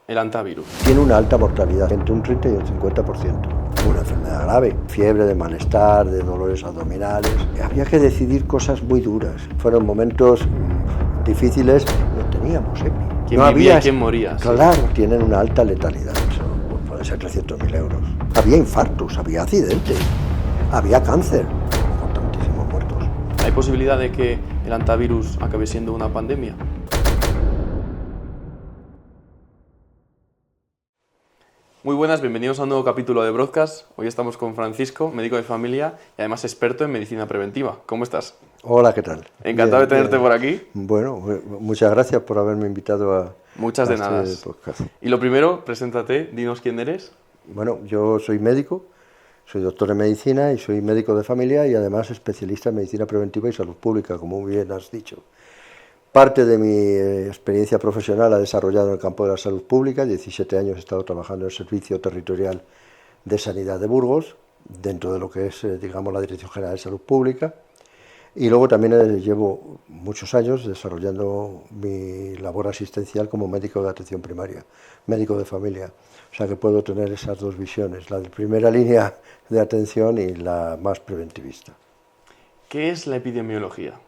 el hantavirus? Tiene una alta mortalidad, entre un 30 y un 50%. Una enfermedad grave, fiebre, de malestar, de dolores abdominales. Había que decidir cosas muy duras. Fueron momentos difíciles, no teníamos EPI. ¿Quién no vivía había, y quién moría? Claro, sí. Tienen una alta letalidad, pueden ser 300.000 euros. Había infartos, había accidentes, había cáncer, con tantísimos muertos. ¿Hay posibilidad de que el hantavirus acabe siendo una pandemia? Muy buenas, bienvenidos a un nuevo capítulo de Broadcast. Hoy estamos con Francisco, médico de familia y además experto en medicina preventiva. ¿Cómo estás? Hola, ¿qué tal? Encantado de tenerte por aquí. Bueno, muchas gracias por haberme invitado a Muchas de nada. Podcast. Y lo primero, preséntate, dinos quién eres. Bueno, yo soy médico, soy doctor en medicina y soy médico de familia y además especialista en medicina preventiva y salud pública, como muy bien has dicho. Parte de mi experiencia profesional la he desarrollado en el campo de la salud pública. 17 años he estado trabajando en el Servicio Territorial de Sanidad de Burgos, dentro de lo que es, digamos, la Dirección General de Salud Pública. Y luego también llevo muchos años desarrollando mi labor asistencial como médico de atención primaria, médico de familia. O sea que puedo tener esas dos visiones, la de primera línea de atención y la más preventivista. ¿Qué es la epidemiología?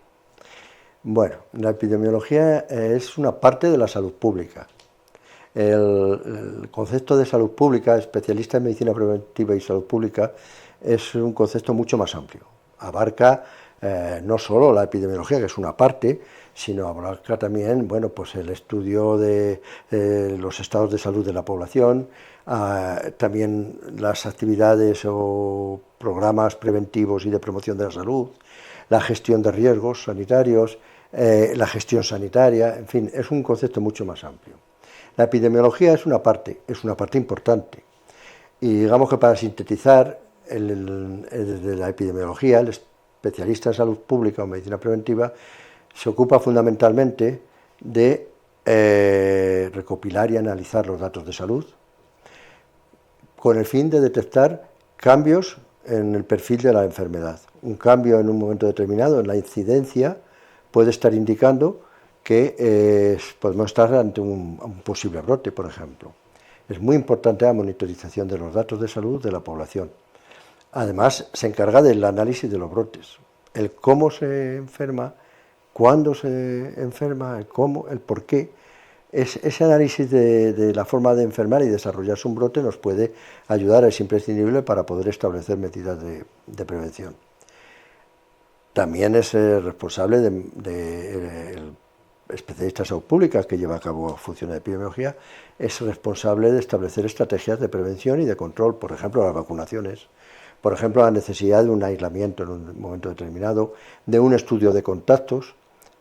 Bueno, la epidemiología es una parte de la salud pública. El concepto de salud pública, especialista en medicina preventiva y salud pública, es un concepto mucho más amplio. Abarca no solo la epidemiología, que es una parte, sino abarca también, bueno, pues el estudio de los estados de salud de la población, también las actividades o programas preventivos y de promoción de la salud, la gestión de riesgos sanitarios, la gestión sanitaria, en fin, es un concepto mucho más amplio. La epidemiología es una parte importante. Y digamos que para sintetizar, de la epidemiología, el especialista en salud pública o medicina preventiva se ocupa fundamentalmente de recopilar y analizar los datos de salud con el fin de detectar cambios en el perfil de la enfermedad. Un cambio en un momento determinado en la incidencia puede estar indicando que podemos estar ante un posible brote, por ejemplo. Es muy importante la monitorización de los datos de salud de la población. Además, se encarga del análisis de los brotes, el cómo se enferma, cuándo se enferma, el cómo, el por qué. Ese análisis de la forma de enfermar y desarrollarse un brote nos puede ayudar, es imprescindible para poder establecer medidas de prevención. También es responsable el especialista en salud pública que lleva a cabo funciones de epidemiología, es responsable de establecer estrategias de prevención y de control, por ejemplo, las vacunaciones, por ejemplo, la necesidad de un aislamiento en un momento determinado, de un estudio de contactos.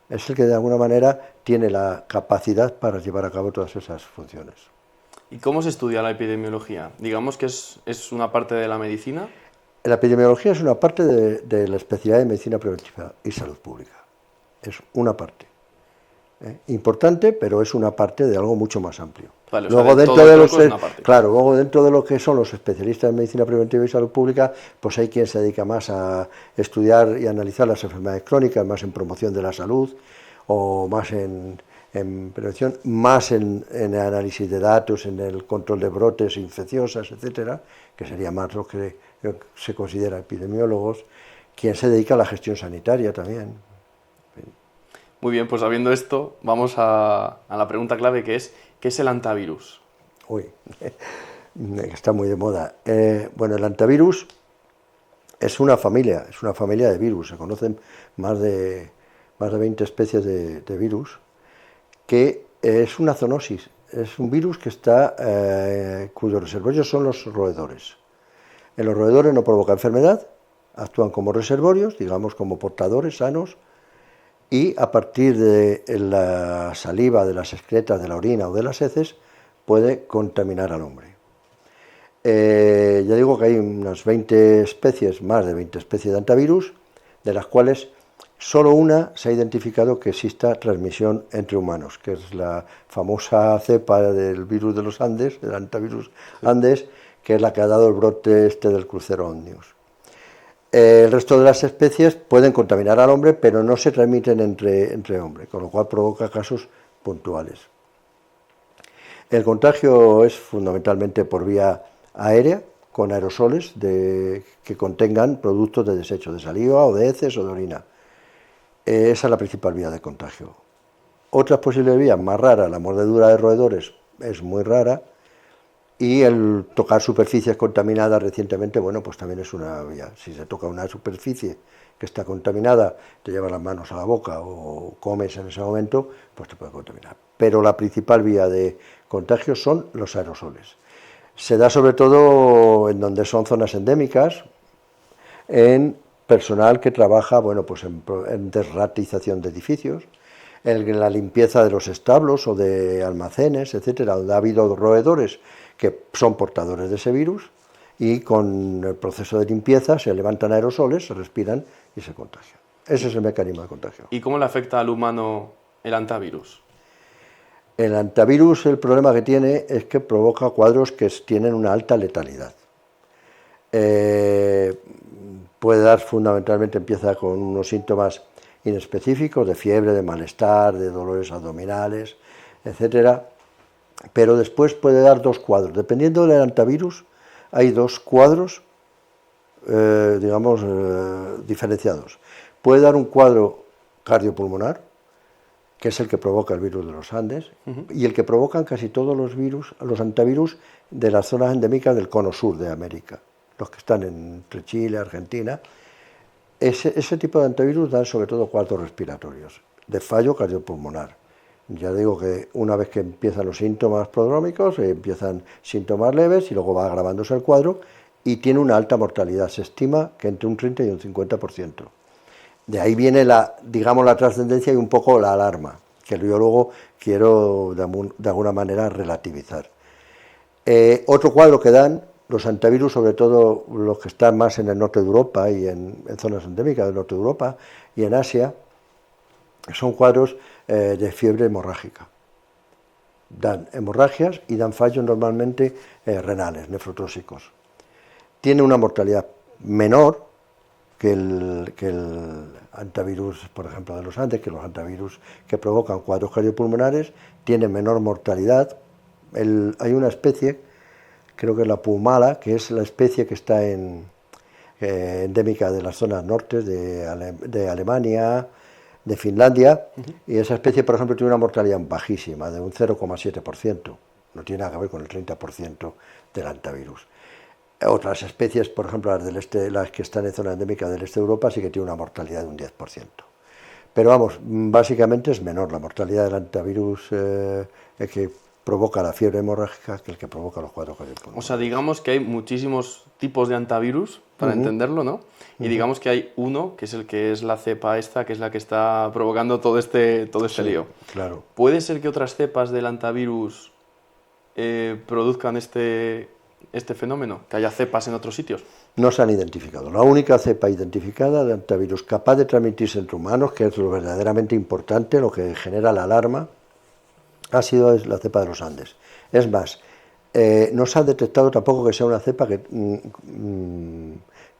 Es el que de alguna manera tiene la capacidad para llevar a cabo todas esas funciones. ¿Y cómo se estudia la epidemiología? Digamos que es una parte de la medicina. La epidemiología es una parte de la especialidad de medicina preventiva y salud pública. Es una parte. Importante, pero es una parte de algo mucho más amplio. Vale, luego, luego dentro de lo que son los especialistas en medicina preventiva y salud pública, pues hay quien se dedica más a estudiar y analizar las enfermedades crónicas, más en promoción de la salud, o más en prevención, más en el análisis de datos, en el control de brotes infecciosas, etcétera, que sería más lo que se considera epidemiólogos, quien se dedica a la gestión sanitaria también. Muy bien, pues sabiendo esto, vamos a la pregunta clave que es, ¿qué es el hantavirus? Uy, está muy de moda. Bueno, el hantavirus es una familia de virus. Se conocen más de 20 especies de virus, que es una zoonosis. Es un virus que está, cuyos reservorios son los roedores. En los roedores no provoca enfermedad, actúan como reservorios, digamos como portadores sanos, y a partir de la saliva, de las excretas, de la orina o de las heces, puede contaminar al hombre. Ya digo que hay unas 20 especies, más de 20 especies de hantavirus, de las cuales solo una se ha identificado que exista transmisión entre humanos, que es la famosa cepa del virus de los Andes, del hantavirus Andes, que es la que ha dado el brote del crucero ómnibus. El resto de las especies pueden contaminar al hombre, pero no se transmiten entre hombres, con lo cual provoca casos puntuales. El contagio es fundamentalmente por vía aérea, con aerosoles que contengan productos de desecho, de saliva o de heces o de orina. Esa es la principal vía de contagio. Otras posibles vías más raras, la mordedura de roedores es muy rara, y el tocar superficies contaminadas recientemente, bueno, pues también es una vía. Si se toca una superficie que está contaminada, te llevas las manos a la boca o comes en ese momento, pues te puede contaminar. Pero la principal vía de contagio son los aerosoles. Se da sobre todo en donde son zonas endémicas, en personal que trabaja, bueno, pues en desratización de edificios, en la limpieza de los establos o de almacenes, etcétera, donde ha habido roedores que son portadores de ese virus, y con el proceso de limpieza se levantan aerosoles, se respiran y se contagian. Ese es el mecanismo de contagio. ¿Y cómo le afecta al humano el antivirus? El antivirus, el problema que tiene es que provoca cuadros que tienen una alta letalidad. Puede dar fundamentalmente, empieza con unos síntomas inespecíficos de fiebre, de malestar, de dolores abdominales, etcétera, pero después puede dar dos cuadros. Dependiendo del antivirus, hay dos cuadros, diferenciados. Puede dar un cuadro cardiopulmonar, que es el que provoca el virus de los Andes, y el que provocan casi todos los virus, los antivirus de las zonas endémicas del cono sur de América, los que están entre Chile, Argentina. Ese tipo de antivirus dan sobre todo cuadros respiratorios, de fallo cardiopulmonar. Ya digo que una vez que empiezan los síntomas prodrómicos, empiezan síntomas leves y luego va agravándose el cuadro y tiene una alta mortalidad. Se estima que entre un 30 y un 50%. De ahí viene la trascendencia y un poco la alarma, que yo luego quiero de alguna manera relativizar. Otro cuadro que dan los antivirus, sobre todo los que están más en el norte de Europa y en zonas endémicas del norte de Europa y en Asia, son cuadros de fiebre hemorrágica. Dan hemorragias y dan fallos normalmente renales, nefrotóxicos. Tiene una mortalidad menor que el antivirus, por ejemplo, de los Andes, que los antivirus que provocan cuadros cardiopulmonares tienen menor mortalidad. Hay una especie, creo que es la pumala, que es la especie que está endémica de las zonas norte de Alemania, de Finlandia, y esa especie, por ejemplo, tiene una mortalidad bajísima, de un 0,7%, no tiene nada que ver con el 30% del antivirus. Otras especies, por ejemplo, las del este, las que están en zona endémica del este de Europa, sí que tienen una mortalidad de un 10%. Pero vamos, básicamente es menor la mortalidad del antivirus que provoca la fiebre hemorrágica que el que provoca los cuadros cardiopulmonares. O sea, digamos que hay muchísimos tipos de antivirus, para entenderlo, ¿no? Y digamos que hay uno, que es la cepa esta, que es la que está provocando todo este lío. Claro. ¿Puede ser que otras cepas del antivirus produzcan este fenómeno? ¿Que haya cepas en otros sitios? No se han identificado. La única cepa identificada de antivirus capaz de transmitirse entre humanos, que es lo verdaderamente importante, lo que genera la alarma, ha sido la cepa de los Andes. Es más, no se ha detectado tampoco que sea una cepa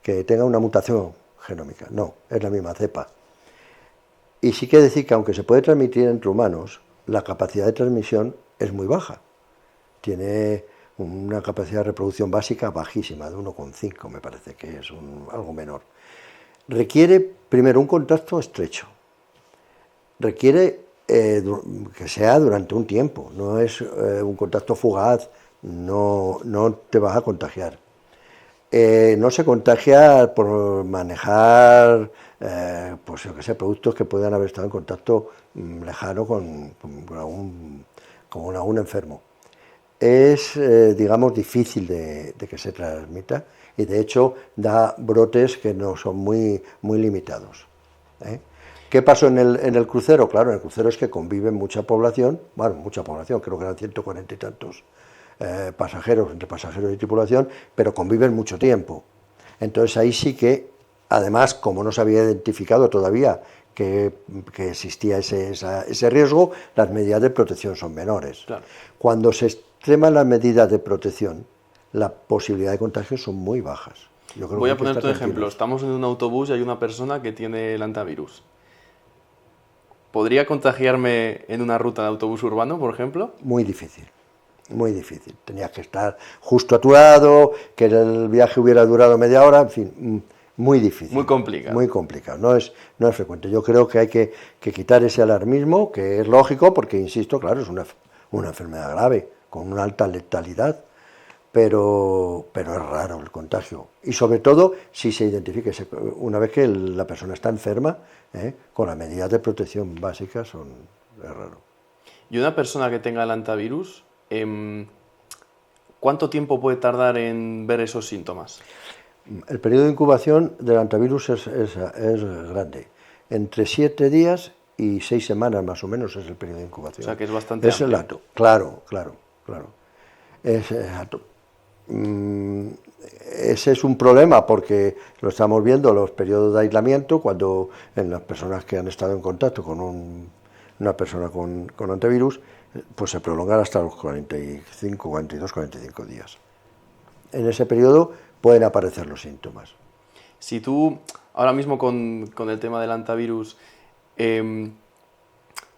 que tenga una mutación genómica. No, es la misma cepa. Y sí que decir que aunque se puede transmitir entre humanos, la capacidad de transmisión es muy baja. Tiene una capacidad de reproducción básica bajísima, de 1,5 me parece que es algo menor. Requiere primero un contacto estrecho. Requiere que sea durante un tiempo, no es un contacto fugaz, no te vas a contagiar. No se contagia por manejar, pues yo que sé, productos que puedan haber estado en contacto lejano con algún enfermo. Es, digamos, difícil de que se transmita y de hecho da brotes que no son muy limitados. ¿Qué pasó en el crucero? Claro, en el crucero es que conviven mucha población, creo que eran 140 y tantos pasajeros, entre pasajeros y tripulación, pero conviven mucho tiempo. Entonces ahí sí que, además, como no se había identificado todavía que existía ese riesgo, las medidas de protección son menores. Claro. Cuando se extreman las medidas de protección, la posibilidad de contagio son muy bajas. Yo creo Voy que a ponerte un ejemplo. tranquilos. Estamos en un autobús y hay una persona que tiene el antivirus. ¿Podría contagiarme en una ruta de autobús urbano, por ejemplo? Muy difícil. muy difícil. Tenías que estar justo a tu lado, que el viaje hubiera durado media hora, en fin, muy difícil. Muy complicado. Muy complicado, no es frecuente. Yo creo que hay que quitar ese alarmismo, que es lógico, porque, insisto, claro, es una enfermedad grave, con una alta letalidad, pero es raro el contagio. Y sobre todo si se identifica, una vez que la persona está enferma, con las medidas de protección básicas, es raro. Y una persona que tenga el antivirus, ¿cuánto tiempo puede tardar en ver esos síntomas? El periodo de incubación del antivirus es grande. Entre 7 días y 6 semanas más o menos es el periodo de incubación. O sea que es bastante amplio. Es el alto, claro. Es alto. Ese es un problema porque lo estamos viendo los periodos de aislamiento, cuando en las personas que han estado en contacto con una persona con antivirus, pues se prolongan hasta los 45 días. En ese periodo pueden aparecer los síntomas. Si tú, ahora mismo con el tema del antivirus,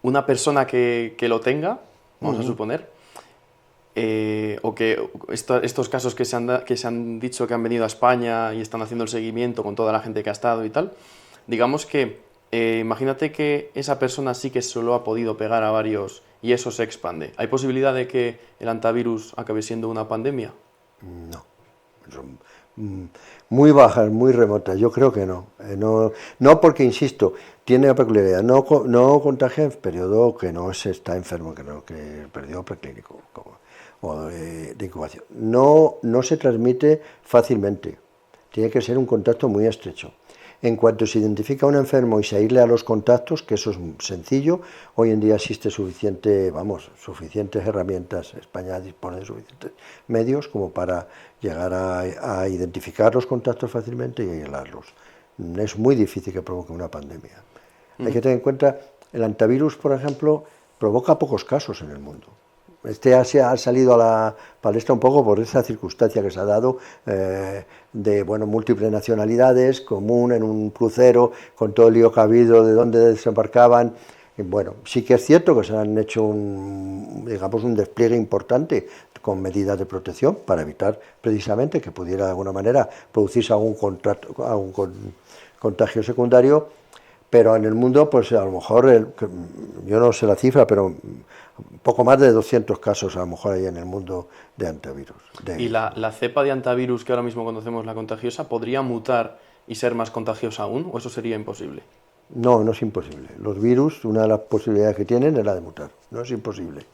una persona que lo tenga, vamos a suponer, o que estos casos que se han dicho que han venido a España y están haciendo el seguimiento con toda la gente que ha estado y tal, digamos que, imagínate que esa persona sí que se lo ha podido pegar a varios y eso se expande. ¿Hay posibilidad de que el antivirus acabe siendo una pandemia? No. Son muy bajas, muy remotas. Yo creo que no. No porque, insisto, tiene la peculiaridad. No contagia en periodo que no se está enfermo, que el periodo preclínico o de incubación. No se transmite fácilmente. Tiene que ser un contacto muy estrecho. En cuanto se identifica a un enfermo y se aísle a los contactos, que eso es sencillo, hoy en día existe suficientes herramientas, España dispone de suficientes medios como para llegar a identificar los contactos fácilmente y aislarlos. Es muy difícil que provoque una pandemia. Hay que tener en cuenta, el antivirus, por ejemplo, provoca pocos casos en el mundo. Ha salido a la palestra un poco por esa circunstancia que se ha dado de múltiples nacionalidades, común en un crucero, con todo el lío que ha habido de dónde desembarcaban. Y sí que es cierto que se han hecho un despliegue importante con medidas de protección para evitar precisamente que pudiera de alguna manera producirse algún contagio secundario, pero en el mundo, pues a lo mejor, yo no sé la cifra, pero poco más de 200 casos a lo mejor hay en el mundo de antivirus. ¿Y la cepa de antivirus que ahora mismo conocemos, la contagiosa, podría mutar y ser más contagiosa aún, o eso sería imposible? No es imposible. Los virus, una de las posibilidades que tienen es la de mutar, no es imposible.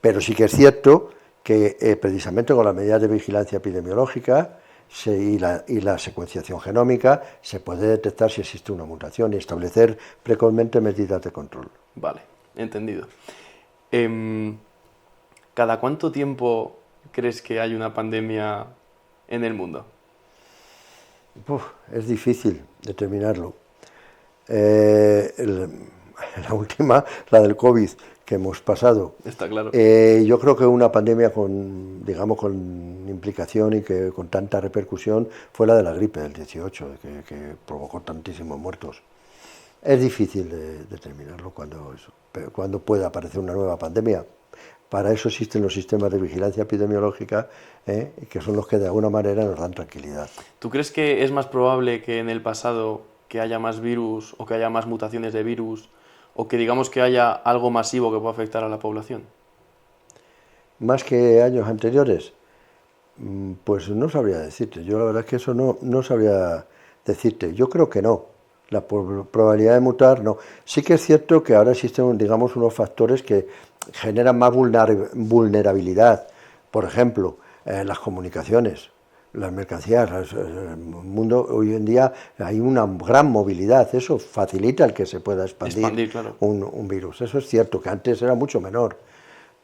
Pero sí que es cierto que precisamente con las medidas de vigilancia epidemiológica y la secuenciación genómica se puede detectar si existe una mutación y establecer precozmente medidas de control. Vale, entendido. ¿Cada cuánto tiempo crees que hay una pandemia en el mundo? Es difícil determinarlo. La última, la del COVID, que hemos pasado. Está claro. Yo creo que una pandemia con implicación y que con tanta repercusión fue la de la gripe del 18, que provocó tantísimos muertos. Es difícil de determinarlo cuando pueda aparecer una nueva pandemia. Para eso existen los sistemas de vigilancia epidemiológica, que son los que de alguna manera nos dan tranquilidad. ¿Tú crees que es más probable que en el pasado que haya más virus o que haya más mutaciones de virus o que digamos que haya algo masivo que pueda afectar a la población? Más que años anteriores, pues no sabría decirte. Yo la verdad es que eso no sabría decirte. Yo creo que no. La probabilidad de mutar, no. Sí que es cierto que ahora existen, unos factores que generan más vulnerabilidad. Por ejemplo, las comunicaciones, las mercancías, el mundo hoy en día hay una gran movilidad, eso facilita el que se pueda expandir claro. un virus. Eso es cierto, que antes era mucho menor,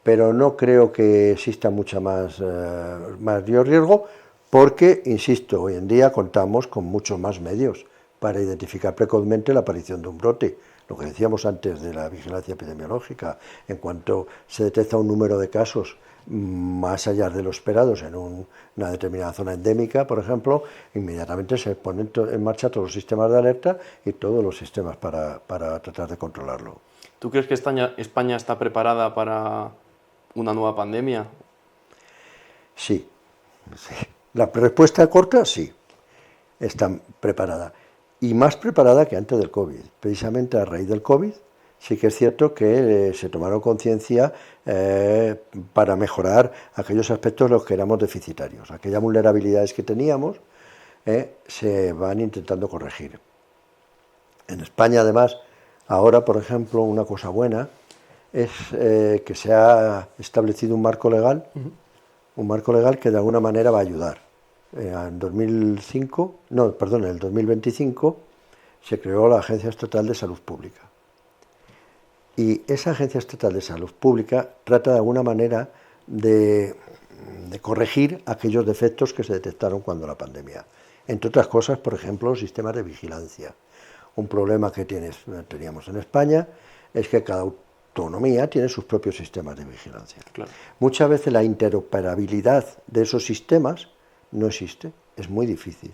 pero no creo que exista mucha más riesgo, porque, insisto, hoy en día contamos con muchos más medios para identificar precozmente la aparición de un brote. Lo que decíamos antes de la vigilancia epidemiológica, en cuanto se detecta un número de casos más allá de lo esperados en una determinada zona endémica, por ejemplo, inmediatamente se ponen en marcha todos los sistemas de alerta y todos los sistemas para tratar de controlarlo. ¿Tú crees que España está preparada para una nueva pandemia? Sí, sí. La respuesta corta, sí, está preparada. Y más preparada que antes del COVID. Precisamente a raíz del COVID, sí que es cierto que se tomaron conciencia para mejorar aquellos aspectos en los que éramos deficitarios. Aquellas vulnerabilidades que teníamos se van intentando corregir. En España, además, ahora, por ejemplo, una cosa buena es que se ha establecido un marco legal que de alguna manera va a ayudar. En 2005, no, perdón, en el 2025 se creó la Agencia Estatal de Salud Pública. Y esa Agencia Estatal de Salud Pública trata de alguna manera de corregir aquellos defectos que se detectaron cuando la pandemia. Entre otras cosas, por ejemplo, los sistemas de vigilancia. Un problema que teníamos en España es que cada autonomía tiene sus propios sistemas de vigilancia. Claro. Muchas veces la interoperabilidad de esos sistemas no existe, es muy difícil.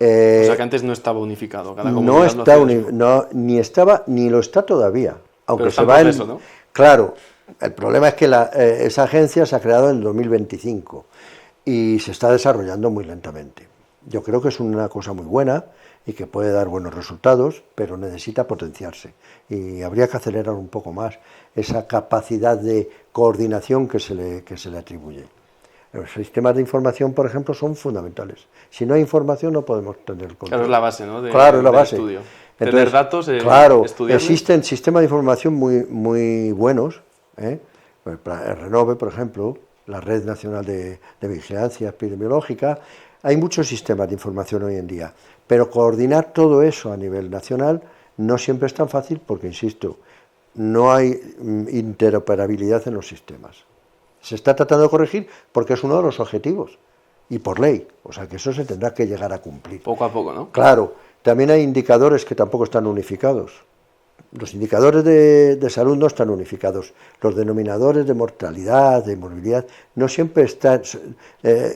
O sea que antes no estaba unificado, cada comunidad No está ni estaba ni lo está todavía, aunque pero se va proceso, ¿no? Claro, el problema es que esa agencia se ha creado en el 2025 y se está desarrollando muy lentamente. Yo creo que es una cosa muy buena y que puede dar buenos resultados, pero necesita potenciarse y habría que acelerar un poco más esa capacidad de coordinación que se le atribuye. Los sistemas de información, por ejemplo, son fundamentales. Si no hay información no podemos tener control. Claro, es la base, ¿no? Claro, es la base. Estudio. Entonces, tener datos, claro, estudiarlos. existen sistemas de información muy buenos. El Renove, por ejemplo, la Red Nacional de Vigilancia Epidemiológica. Hay muchos sistemas de información hoy en día, pero coordinar todo eso a nivel nacional no siempre es tan fácil porque, insisto, no hay interoperabilidad en los sistemas. Se está tratando de corregir porque es uno de los objetivos y por ley, o sea que eso se tendrá que llegar a cumplir. Poco a poco, ¿no? Claro, también hay indicadores que tampoco están unificados. Los indicadores de salud no están unificados. Los denominadores de mortalidad, de morbilidad, no siempre están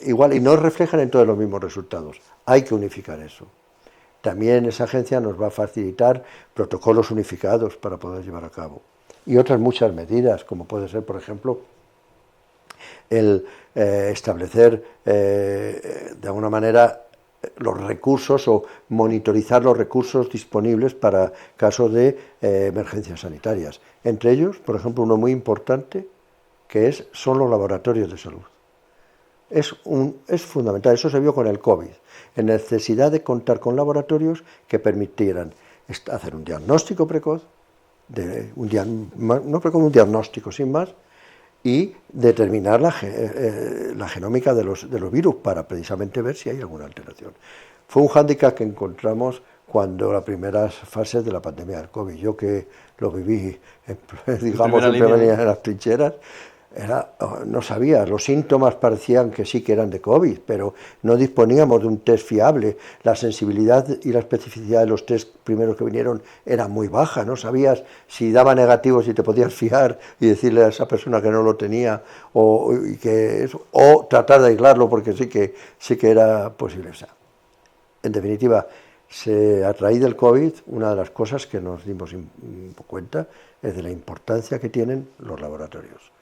igual y no reflejan en todos los mismos resultados. Hay que unificar eso. También esa agencia nos va a facilitar protocolos unificados para poder llevar a cabo. Y otras muchas medidas, como puede ser, por ejemplo, el establecer de alguna manera los recursos o monitorizar los recursos disponibles para casos de emergencias sanitarias. Entre ellos, por ejemplo, uno muy importante que son los laboratorios de salud. Es fundamental, eso se vio con el COVID, en necesidad de contar con laboratorios que permitieran hacer un diagnóstico precoz, no precoz, un diagnóstico sin más, y determinar la genómica de los virus para precisamente ver si hay alguna alteración. Fue un hándicap que encontramos cuando las primeras fases de la pandemia del COVID. Yo que lo viví, digamos, en primera línea en las trincheras, no sabía, los síntomas parecían que sí que eran de COVID, pero no disponíamos de un test fiable. La sensibilidad y la especificidad de los test primeros que vinieron era muy baja, no sabías si daba negativo, si te podías fiar y decirle a esa persona que no lo tenía o tratar de aislarlo porque sí que era posible. O sea, en definitiva, a raíz del COVID, una de las cosas que nos dimos cuenta es de la importancia que tienen los laboratorios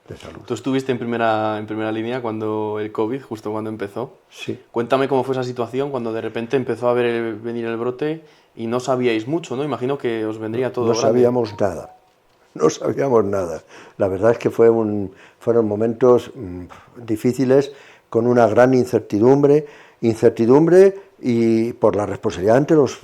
de salud. Tú estuviste en primera línea cuando el COVID, justo cuando empezó. Sí. Cuéntame cómo fue esa situación cuando de repente empezó a venir el brote y no sabíais mucho, ¿no? Imagino que os vendría todo grande. No sabíamos nada. La verdad es que fueron momentos difíciles, con una gran incertidumbre y por la responsabilidad ante los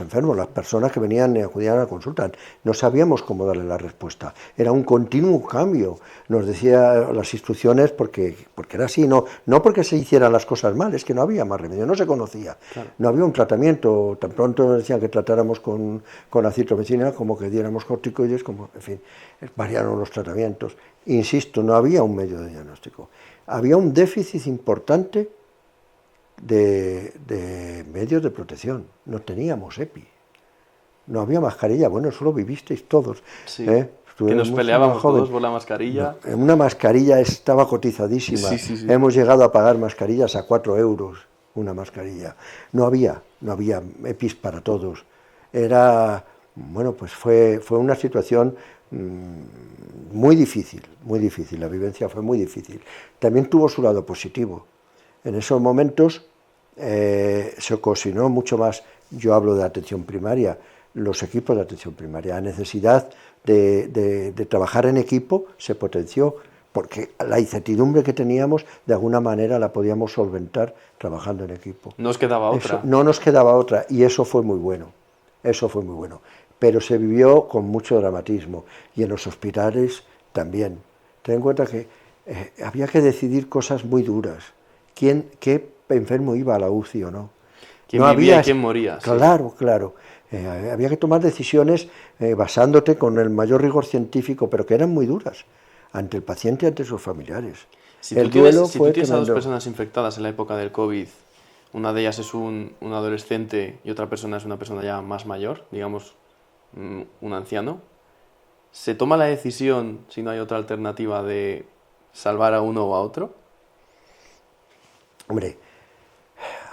enfermos, las personas que venían y acudían a la consulta. No sabíamos cómo darle la respuesta. Era un continuo cambio. Nos decía las instrucciones porque era así, no porque se hicieran las cosas mal, es que no había más remedio, no se conocía. Claro. No había un tratamiento. Tan pronto nos decían que tratáramos con acitromicina, como que diéramos corticoides, en fin, variaron los tratamientos. Insisto, no había un medio de diagnóstico. Había un déficit importante de medios de protección. No teníamos EPI, no había mascarilla. Bueno, eso lo vivisteis todos. Sí, que nos peleábamos todos por la mascarilla. Una mascarilla estaba cotizadísima. Sí. Hemos llegado a pagar mascarillas a 4 euros una mascarilla. No había EPIs para todos. Fue una situación muy difícil, la vivencia fue muy difícil. También tuvo su lado positivo. En esos momentos se ocasionó mucho más, yo hablo de atención primaria, los equipos de atención primaria, la necesidad de trabajar en equipo se potenció, porque la incertidumbre que teníamos, de alguna manera la podíamos solventar trabajando en equipo. No os quedaba otra. No nos quedaba otra, y eso fue muy bueno, pero se vivió con mucho dramatismo, y en los hospitales también. Ten en cuenta que había que decidir cosas muy duras, qué enfermo iba a la UCI o no. ¿Quién vivía y quién moría? Claro, sí. Claro. Había que tomar decisiones basándote con el mayor rigor científico, pero que eran muy duras, ante el paciente y ante sus familiares. Si tú tienes a dos personas infectadas en la época del COVID, una de ellas es un adolescente y otra persona es una persona ya más mayor, digamos, un anciano, ¿se toma la decisión, si no hay otra alternativa, de salvar a uno o a otro? Hombre,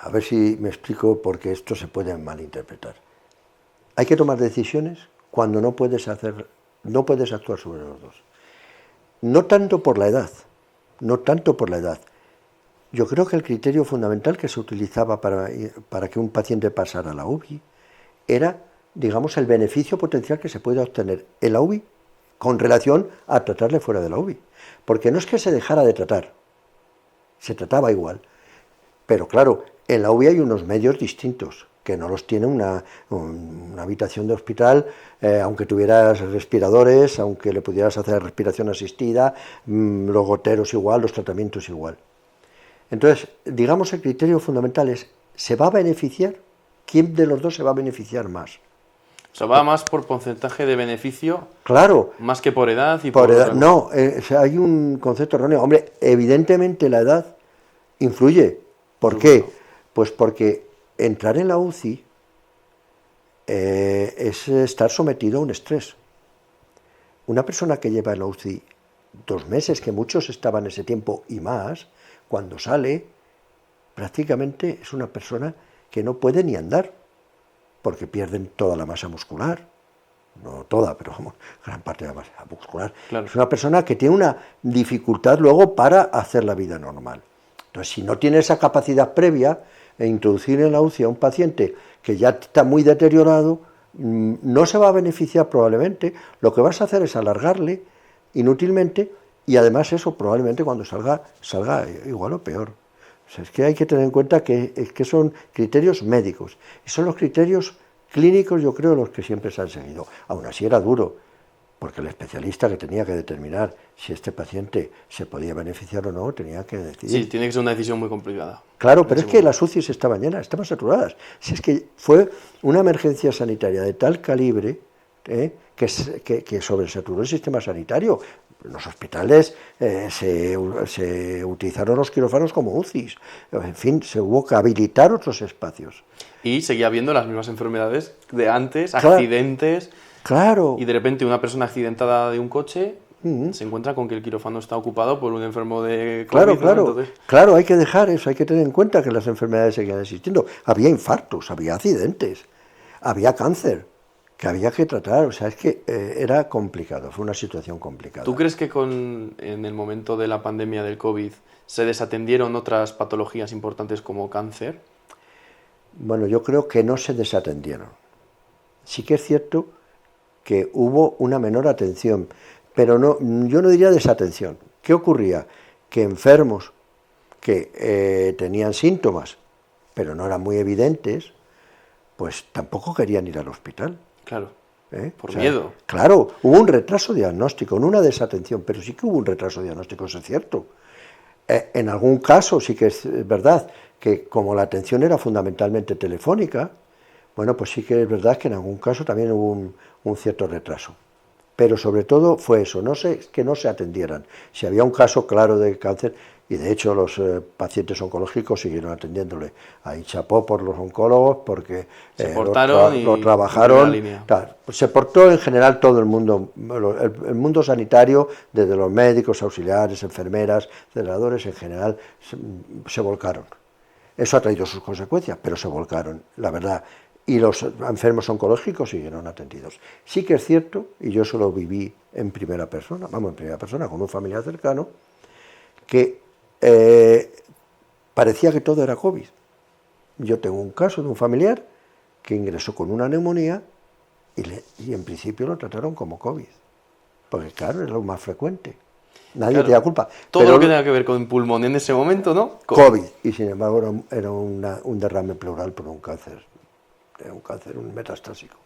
a ver si me explico, porque esto se puede malinterpretar. Hay que tomar decisiones cuando no puedes actuar sobre los dos. No tanto por la edad. Yo creo que el criterio fundamental que se utilizaba para que un paciente pasara a la UBI era, digamos, el beneficio potencial que se puede obtener en la UBI con relación a tratarle fuera de la UBI. Porque no es que se dejara de tratar, se trataba igual. Pero claro, en la UBI hay unos medios distintos, que no los tiene una habitación de hospital, aunque tuvieras respiradores, aunque le pudieras hacer respiración asistida, los goteros igual, los tratamientos igual. Entonces, digamos, el criterio fundamental es, ¿se va a beneficiar? ¿Quién de los dos se va a beneficiar más? O sea, va más por porcentaje de beneficio, claro, más que por edad y por edad. No, hay un concepto erróneo. Hombre, evidentemente la edad influye. ¿Por qué? Pues porque entrar en la UCI es estar sometido a un estrés. Una persona que lleva en la UCI 2 meses, que muchos estaban ese tiempo y más, cuando sale, prácticamente es una persona que no puede ni andar, porque pierden toda la masa muscular. No toda, pero vamos, gran parte de la masa muscular. Claro. Es una persona que tiene una dificultad luego para hacer la vida normal. Entonces, si no tiene esa capacidad previa, introducir en la UCI a un paciente que ya está muy deteriorado, no se va a beneficiar probablemente. Lo que vas a hacer es alargarle inútilmente, y además eso probablemente cuando salga igual o peor. O sea, es que hay que tener en cuenta que son criterios médicos, y son los criterios clínicos, yo creo, los que siempre se han seguido. Aún así era duro, porque el especialista que tenía que determinar si este paciente se podía beneficiar o no, tenía que decidir. Sí, tiene que ser una decisión muy complicada. Claro, pero es que las UCIs estaban llenas, estaban saturadas. Si es que fue una emergencia sanitaria de tal calibre que sobresaturó el sistema sanitario. En los hospitales se utilizaron los quirófanos como UCIs. En fin, se hubo que habilitar otros espacios. Y seguía habiendo las mismas enfermedades de antes, claro, accidentes. Claro. Y de repente una persona accidentada de un coche se encuentra con que el quirófano está ocupado por un enfermo de COVID. Claro. Entonces... Claro, hay que dejar eso, hay que tener en cuenta que las enfermedades seguían existiendo. Había infartos, había accidentes, había cáncer que había que tratar. O sea, es que era complicado, fue una situación complicada. ¿Tú crees que en el momento de la pandemia del COVID se desatendieron otras patologías importantes como cáncer? Bueno, yo creo que no se desatendieron. Sí que es cierto que hubo una menor atención, pero no, yo no diría desatención. ¿Qué ocurría? Que enfermos que tenían síntomas, pero no eran muy evidentes, pues tampoco querían ir al hospital. Claro, por miedo. Claro, hubo un retraso diagnóstico, no una desatención, pero sí que hubo un retraso diagnóstico, eso es cierto. En algún caso sí que es verdad que como la atención era fundamentalmente telefónica, bueno, pues sí que es verdad que en algún caso también hubo un cierto retraso. Pero sobre todo fue eso, que no se atendieran. Si había un caso claro de cáncer, y de hecho los pacientes oncológicos siguieron atendiéndole. Ahí chapó por los oncólogos porque se portaron lo trabajaron. Se portó en general todo el mundo, el mundo sanitario, desde los médicos, auxiliares, enfermeras, celadores, en general, se volcaron. Eso ha traído sus consecuencias, pero se volcaron, la verdad. y los enfermos oncológicos siguieron atendidos. Sí que es cierto, y yo eso lo viví en primera persona, con un familiar cercano, que parecía que todo era COVID. Yo tengo un caso de un familiar que ingresó con una neumonía y en principio lo trataron como COVID, porque claro, es lo más frecuente. Nadie te da culpa. Todo pero lo que tenga que ver con pulmón en ese momento, ¿no? COVID. Y sin embargo era un derrame pleural por un cáncer. Era un cáncer metastásico.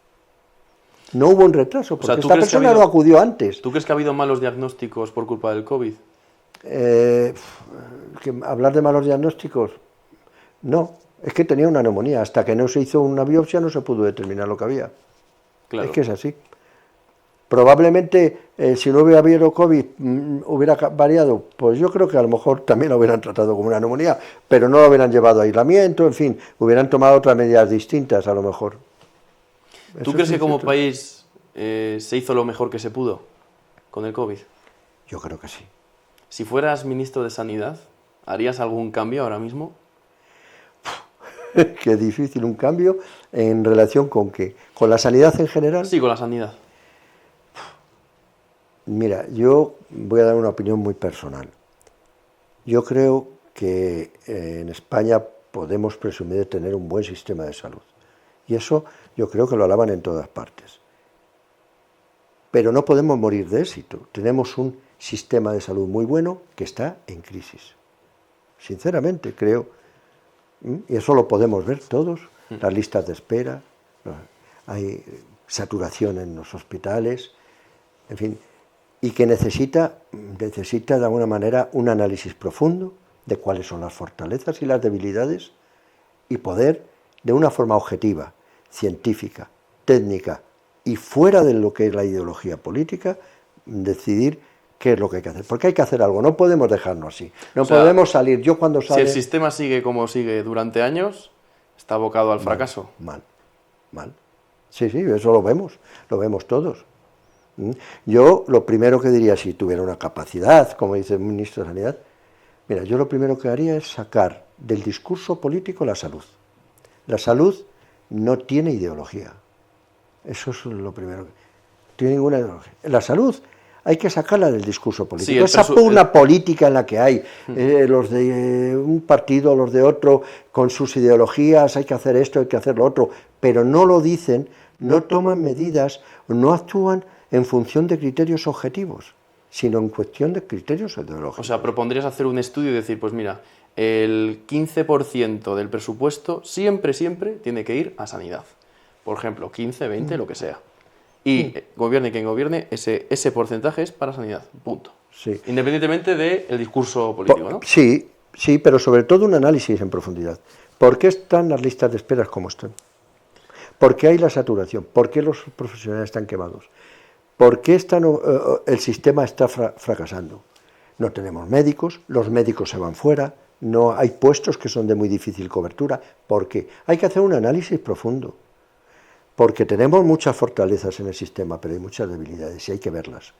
No hubo un retraso, porque esta persona no acudió antes. ¿Tú crees que ha habido malos diagnósticos por culpa del COVID? Hablar de malos diagnósticos, no. Es que tenía una neumonía. Hasta que no se hizo una biopsia no se pudo determinar lo que había. Claro. Es que es así. Probablemente, si no hubiera habido COVID, hubiera variado. Pues yo creo que a lo mejor también lo hubieran tratado como una neumonía, pero no lo hubieran llevado a aislamiento, en fin, hubieran tomado otras medidas distintas a lo mejor. ¿Tú crees que como país se hizo lo mejor que se pudo con el COVID? Yo creo que sí. Si fueras ministro de Sanidad, ¿harías algún cambio ahora mismo? Qué difícil, un cambio en relación con qué, ¿con la sanidad en general? Sí, con la sanidad. Mira, yo voy a dar una opinión muy personal. Yo creo que en España podemos presumir de tener un buen sistema de salud. Y eso yo creo que lo alaban en todas partes. Pero no podemos morir de éxito. Tenemos un sistema de salud muy bueno que está en crisis. Sinceramente, creo. Y eso lo podemos ver todos. Las listas de espera, hay saturación en los hospitales, en fin. Y que necesita de alguna manera un análisis profundo de cuáles son las fortalezas y las debilidades y poder, de una forma objetiva, científica, técnica y fuera de lo que es la ideología política, decidir qué es lo que hay que hacer. Porque hay que hacer algo, no podemos dejarnos así. No podemos salir. Yo cuando si el sistema sigue como sigue durante años, está abocado al fracaso. Mal. Sí, eso lo vemos todos. Yo lo primero que diría, si tuviera una capacidad, como dice el ministro de Sanidad, mira, yo lo primero que haría es sacar del discurso político la salud. La salud no tiene ideología. Eso es lo primero. No tiene ninguna ideología. La salud hay que sacarla del discurso político. Sí, esa pugna política en la que hay, los de un partido, los de otro, con sus ideologías, hay que hacer esto, hay que hacer lo otro, pero no lo dicen, no toman medidas, no actúan en función de criterios objetivos, sino en cuestión de criterios ideológicos. O sea, propondrías hacer un estudio y decir, pues mira, el 15% del presupuesto siempre tiene que ir a sanidad. Por ejemplo, 15, 20, lo que sea. Y gobierne quien gobierne, ese porcentaje es para sanidad, punto. Sí. Independientemente del discurso político, ¿no? Sí, pero sobre todo un análisis en profundidad. ¿Por qué están las listas de esperas como están? ¿Por qué hay la saturación? ¿Por qué los profesionales están quemados? ¿Por qué el sistema está fracasando? No tenemos médicos, los médicos se van fuera, no hay puestos que son de muy difícil cobertura. ¿Por qué? Hay que hacer un análisis profundo, porque tenemos muchas fortalezas en el sistema, pero hay muchas debilidades y hay que verlas.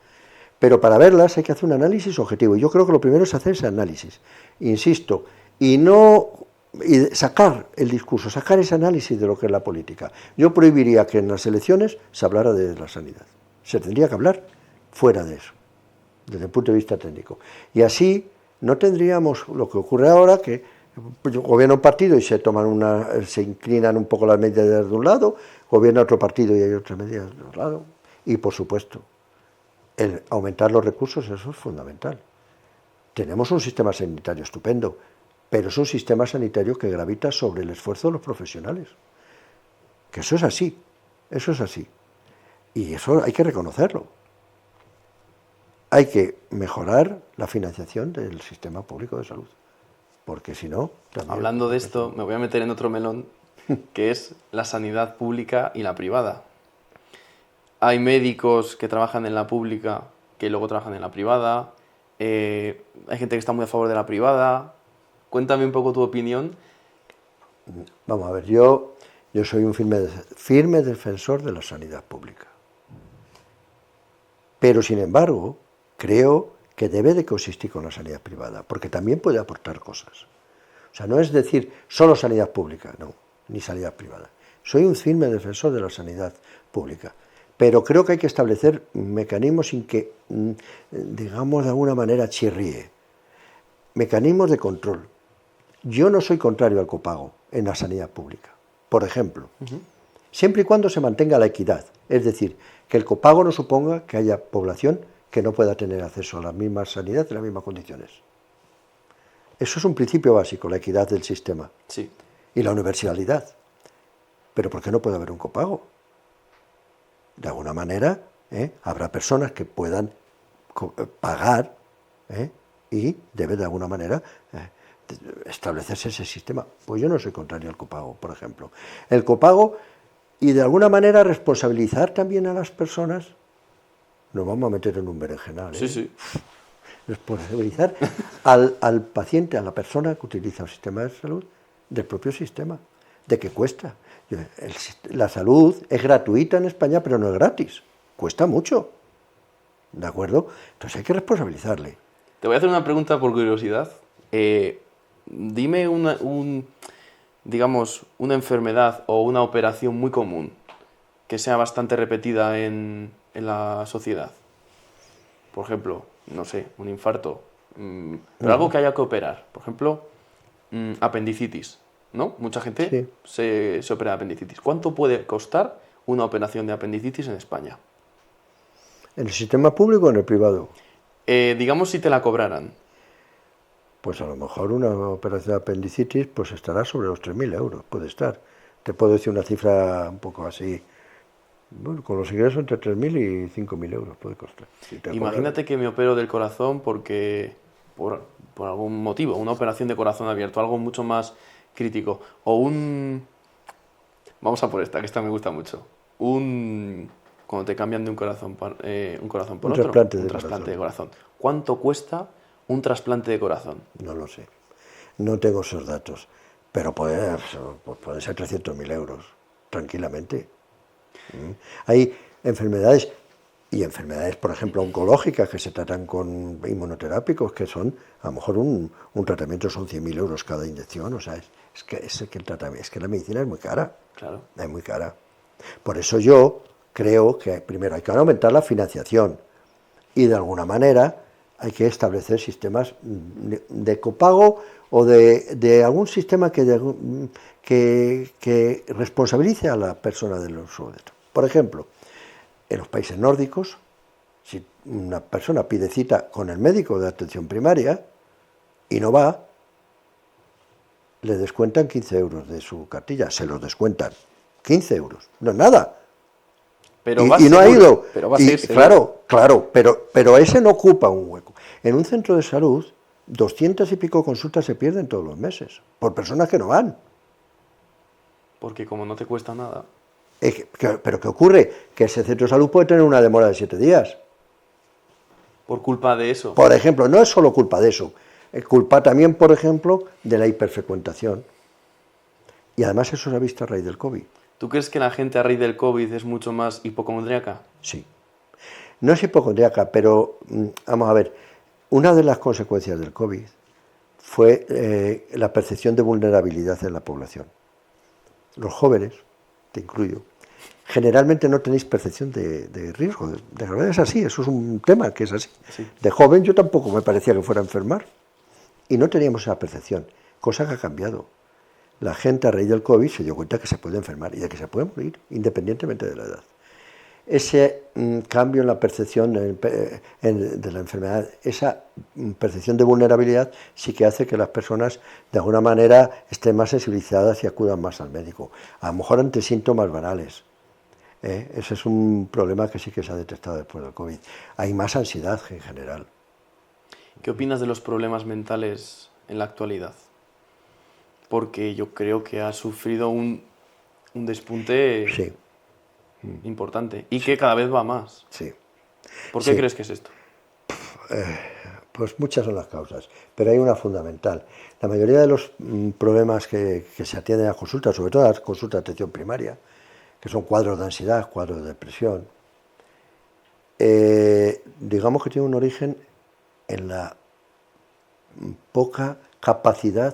Pero para verlas hay que hacer un análisis objetivo. Y yo creo que lo primero es hacer ese análisis, insisto, y sacar el discurso, sacar ese análisis de lo que es la política. Yo prohibiría que en las elecciones se hablara de la sanidad. Se tendría que hablar fuera de eso, desde el punto de vista técnico. Y así no tendríamos lo que ocurre ahora, que gobierna un partido y se inclinan un poco las medidas de un lado, gobierna otro partido y hay otras medidas de otro lado. Y por supuesto, el aumentar los recursos, eso es fundamental. Tenemos un sistema sanitario estupendo, pero es un sistema sanitario que gravita sobre el esfuerzo de los profesionales. Que eso es así. Y eso hay que reconocerlo. Hay que mejorar la financiación del sistema público de salud, porque si no... Hablando de esto, me voy a meter en otro melón, que es la sanidad pública y la privada. Hay médicos que trabajan en la pública que luego trabajan en la privada, hay gente que está muy a favor de la privada. Cuéntame un poco tu opinión. Vamos a ver, yo soy un firme defensor de la sanidad pública. Pero, sin embargo, creo que debe de coexistir con la sanidad privada, porque también puede aportar cosas. O sea, no es decir solo sanidad pública, no, ni sanidad privada. Soy un firme defensor de la sanidad pública, pero creo que hay que establecer mecanismos sin que, digamos, de alguna manera chirríe. Mecanismos de control. Yo no soy contrario al copago en la sanidad pública, por ejemplo, siempre y cuando se mantenga la equidad, es decir, que el copago no suponga que haya población que no pueda tener acceso a la misma sanidad en las mismas condiciones. Eso es un principio básico, la equidad del sistema. Sí. Y la universalidad. Pero ¿por qué no puede haber un copago? De alguna manera, habrá personas que puedan pagar y debe de alguna manera establecerse ese sistema. Pues yo no soy contrario al copago, por ejemplo. El copago y de alguna manera responsabilizar también a las personas, nos vamos a meter en un berenjenal. Sí, sí. Responsabilizar al paciente, a la persona que utiliza el sistema de salud, del propio sistema, de qué cuesta. La salud es gratuita en España, pero no es gratis, cuesta mucho, ¿de acuerdo? Entonces hay que responsabilizarle. Te voy a hacer una pregunta por curiosidad. Dime digamos, una enfermedad o una operación muy común que sea bastante repetida en la sociedad. Por ejemplo, no sé, un infarto, pero algo que haya que operar. Por ejemplo, apendicitis, ¿no? Mucha gente se opera de apendicitis. ¿Cuánto puede costar una operación de apendicitis en España? ¿En el sistema público o en el privado? Digamos si te la cobraran. Pues a lo mejor una operación de apendicitis pues estará sobre los 3.000 euros, puede estar. Te puedo decir una cifra un poco así. Bueno, con los ingresos entre 3.000 y 5.000 euros puede costar. Si Imagínate que me opero del corazón porque, por algún motivo, una operación de corazón abierto, algo mucho más crítico. O vamos a por esta, que esta me gusta mucho. Cuando te cambian de un corazón por otro, trasplante un trasplante de corazón. ¿Cuánto cuesta un trasplante de corazón? No lo sé. No tengo esos datos. Pero puede ser 300.000 euros, tranquilamente. Hay enfermedades, por ejemplo, oncológicas que se tratan con inmunoterápicos, que son, a lo mejor un tratamiento son 100.000 euros cada inyección. O sea, es que la medicina es muy cara. Claro. Es muy cara. Por eso yo creo que primero hay que aumentar la financiación y de alguna manera hay que establecer sistemas de copago o de algún sistema que responsabilice a la persona de los sueldos. Por ejemplo, en los países nórdicos, si una persona pide cita con el médico de atención primaria y no va, le descuentan 15 euros de su cartilla, se los descuentan. 15 euros, no es nada. Pero y no ha ido. Pero va a ser claro, pero ese no ocupa un hueco. En un centro de salud, 200 y pico consultas se pierden todos los meses, por personas que no van. Porque como no te cuesta nada. Pero ¿qué ocurre? Que ese centro de salud puede tener una demora de 7 días. Por culpa de eso. Por ejemplo, no es solo culpa de eso, es culpa también, por ejemplo, de la hiperfrecuentación. Y además eso se ha visto a raíz del COVID. ¿Tú crees que la gente a raíz del COVID es mucho más hipocondríaca? Sí. No es hipocondríaca, pero vamos a ver, una de las consecuencias del COVID fue la percepción de vulnerabilidad en la población. Los jóvenes, te incluyo, generalmente no tenéis percepción de riesgo. De verdad es así, eso es un tema que es así. Sí. De joven yo tampoco me parecía que fuera a enfermar y no teníamos esa percepción, cosa que ha cambiado. La gente a raíz del COVID se dio cuenta que se puede enfermar y de que se puede morir, independientemente de la edad. Ese cambio en la percepción de la enfermedad, esa percepción de vulnerabilidad, sí que hace que las personas de alguna manera estén más sensibilizadas y acudan más al médico, a lo mejor ante síntomas banales. Ese es un problema que sí que se ha detectado después del COVID. Hay más ansiedad en general. ¿Qué opinas de los problemas mentales en la actualidad? Porque yo creo que ha sufrido un despunte importante y que cada vez va más. Sí. ¿Por qué crees que es esto? Pues muchas son las causas, pero hay una fundamental. La mayoría de los problemas que se atienden a consultas, sobre todo a las consultas de atención primaria, que son cuadros de ansiedad, cuadros de depresión, digamos que tienen un origen en la poca capacidad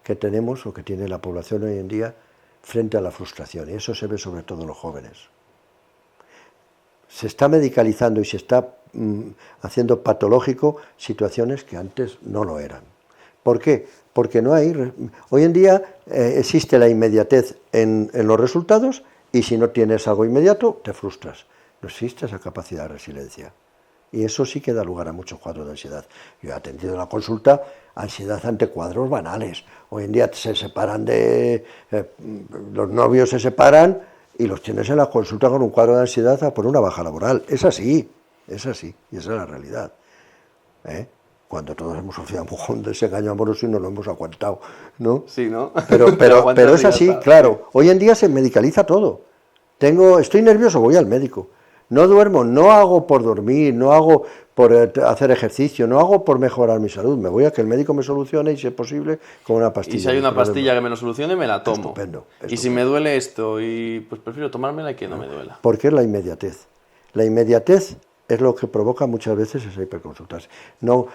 que tenemos o que tiene la población hoy en día frente a la frustración, y eso se ve sobre todo en los jóvenes. Se está medicalizando y se está haciendo patológico situaciones que antes no lo eran. ¿Por qué? Porque no hay... Hoy en día existe la inmediatez en los resultados, y si no tienes algo inmediato, te frustras. No existe esa capacidad de resiliencia. Y eso sí que da lugar a muchos cuadros de ansiedad. Yo he atendido en la consulta ansiedad ante cuadros banales. Hoy en día se separan los novios se separan y los tienes en la consulta con un cuadro de ansiedad por una baja laboral. Es así, y esa es la realidad. Cuando todos hemos sufrido un mojón de ese engaño amoroso y no lo hemos aguantado, ¿no? Sí, ¿no? Pero es así, claro. Hoy en día se medicaliza todo. Estoy nervioso, voy al médico. No duermo, no hago por dormir, no hago por hacer ejercicio, no hago por mejorar mi salud. Me voy a que el médico me solucione y, si es posible, con una pastilla. Y si hay una pastilla que me lo solucione, me la tomo. Estupendo. Y si me duele esto, pues prefiero tomármela y que no me duela. Porque es la inmediatez. La inmediatez es lo que provoca muchas veces esas hiperconsultas. No,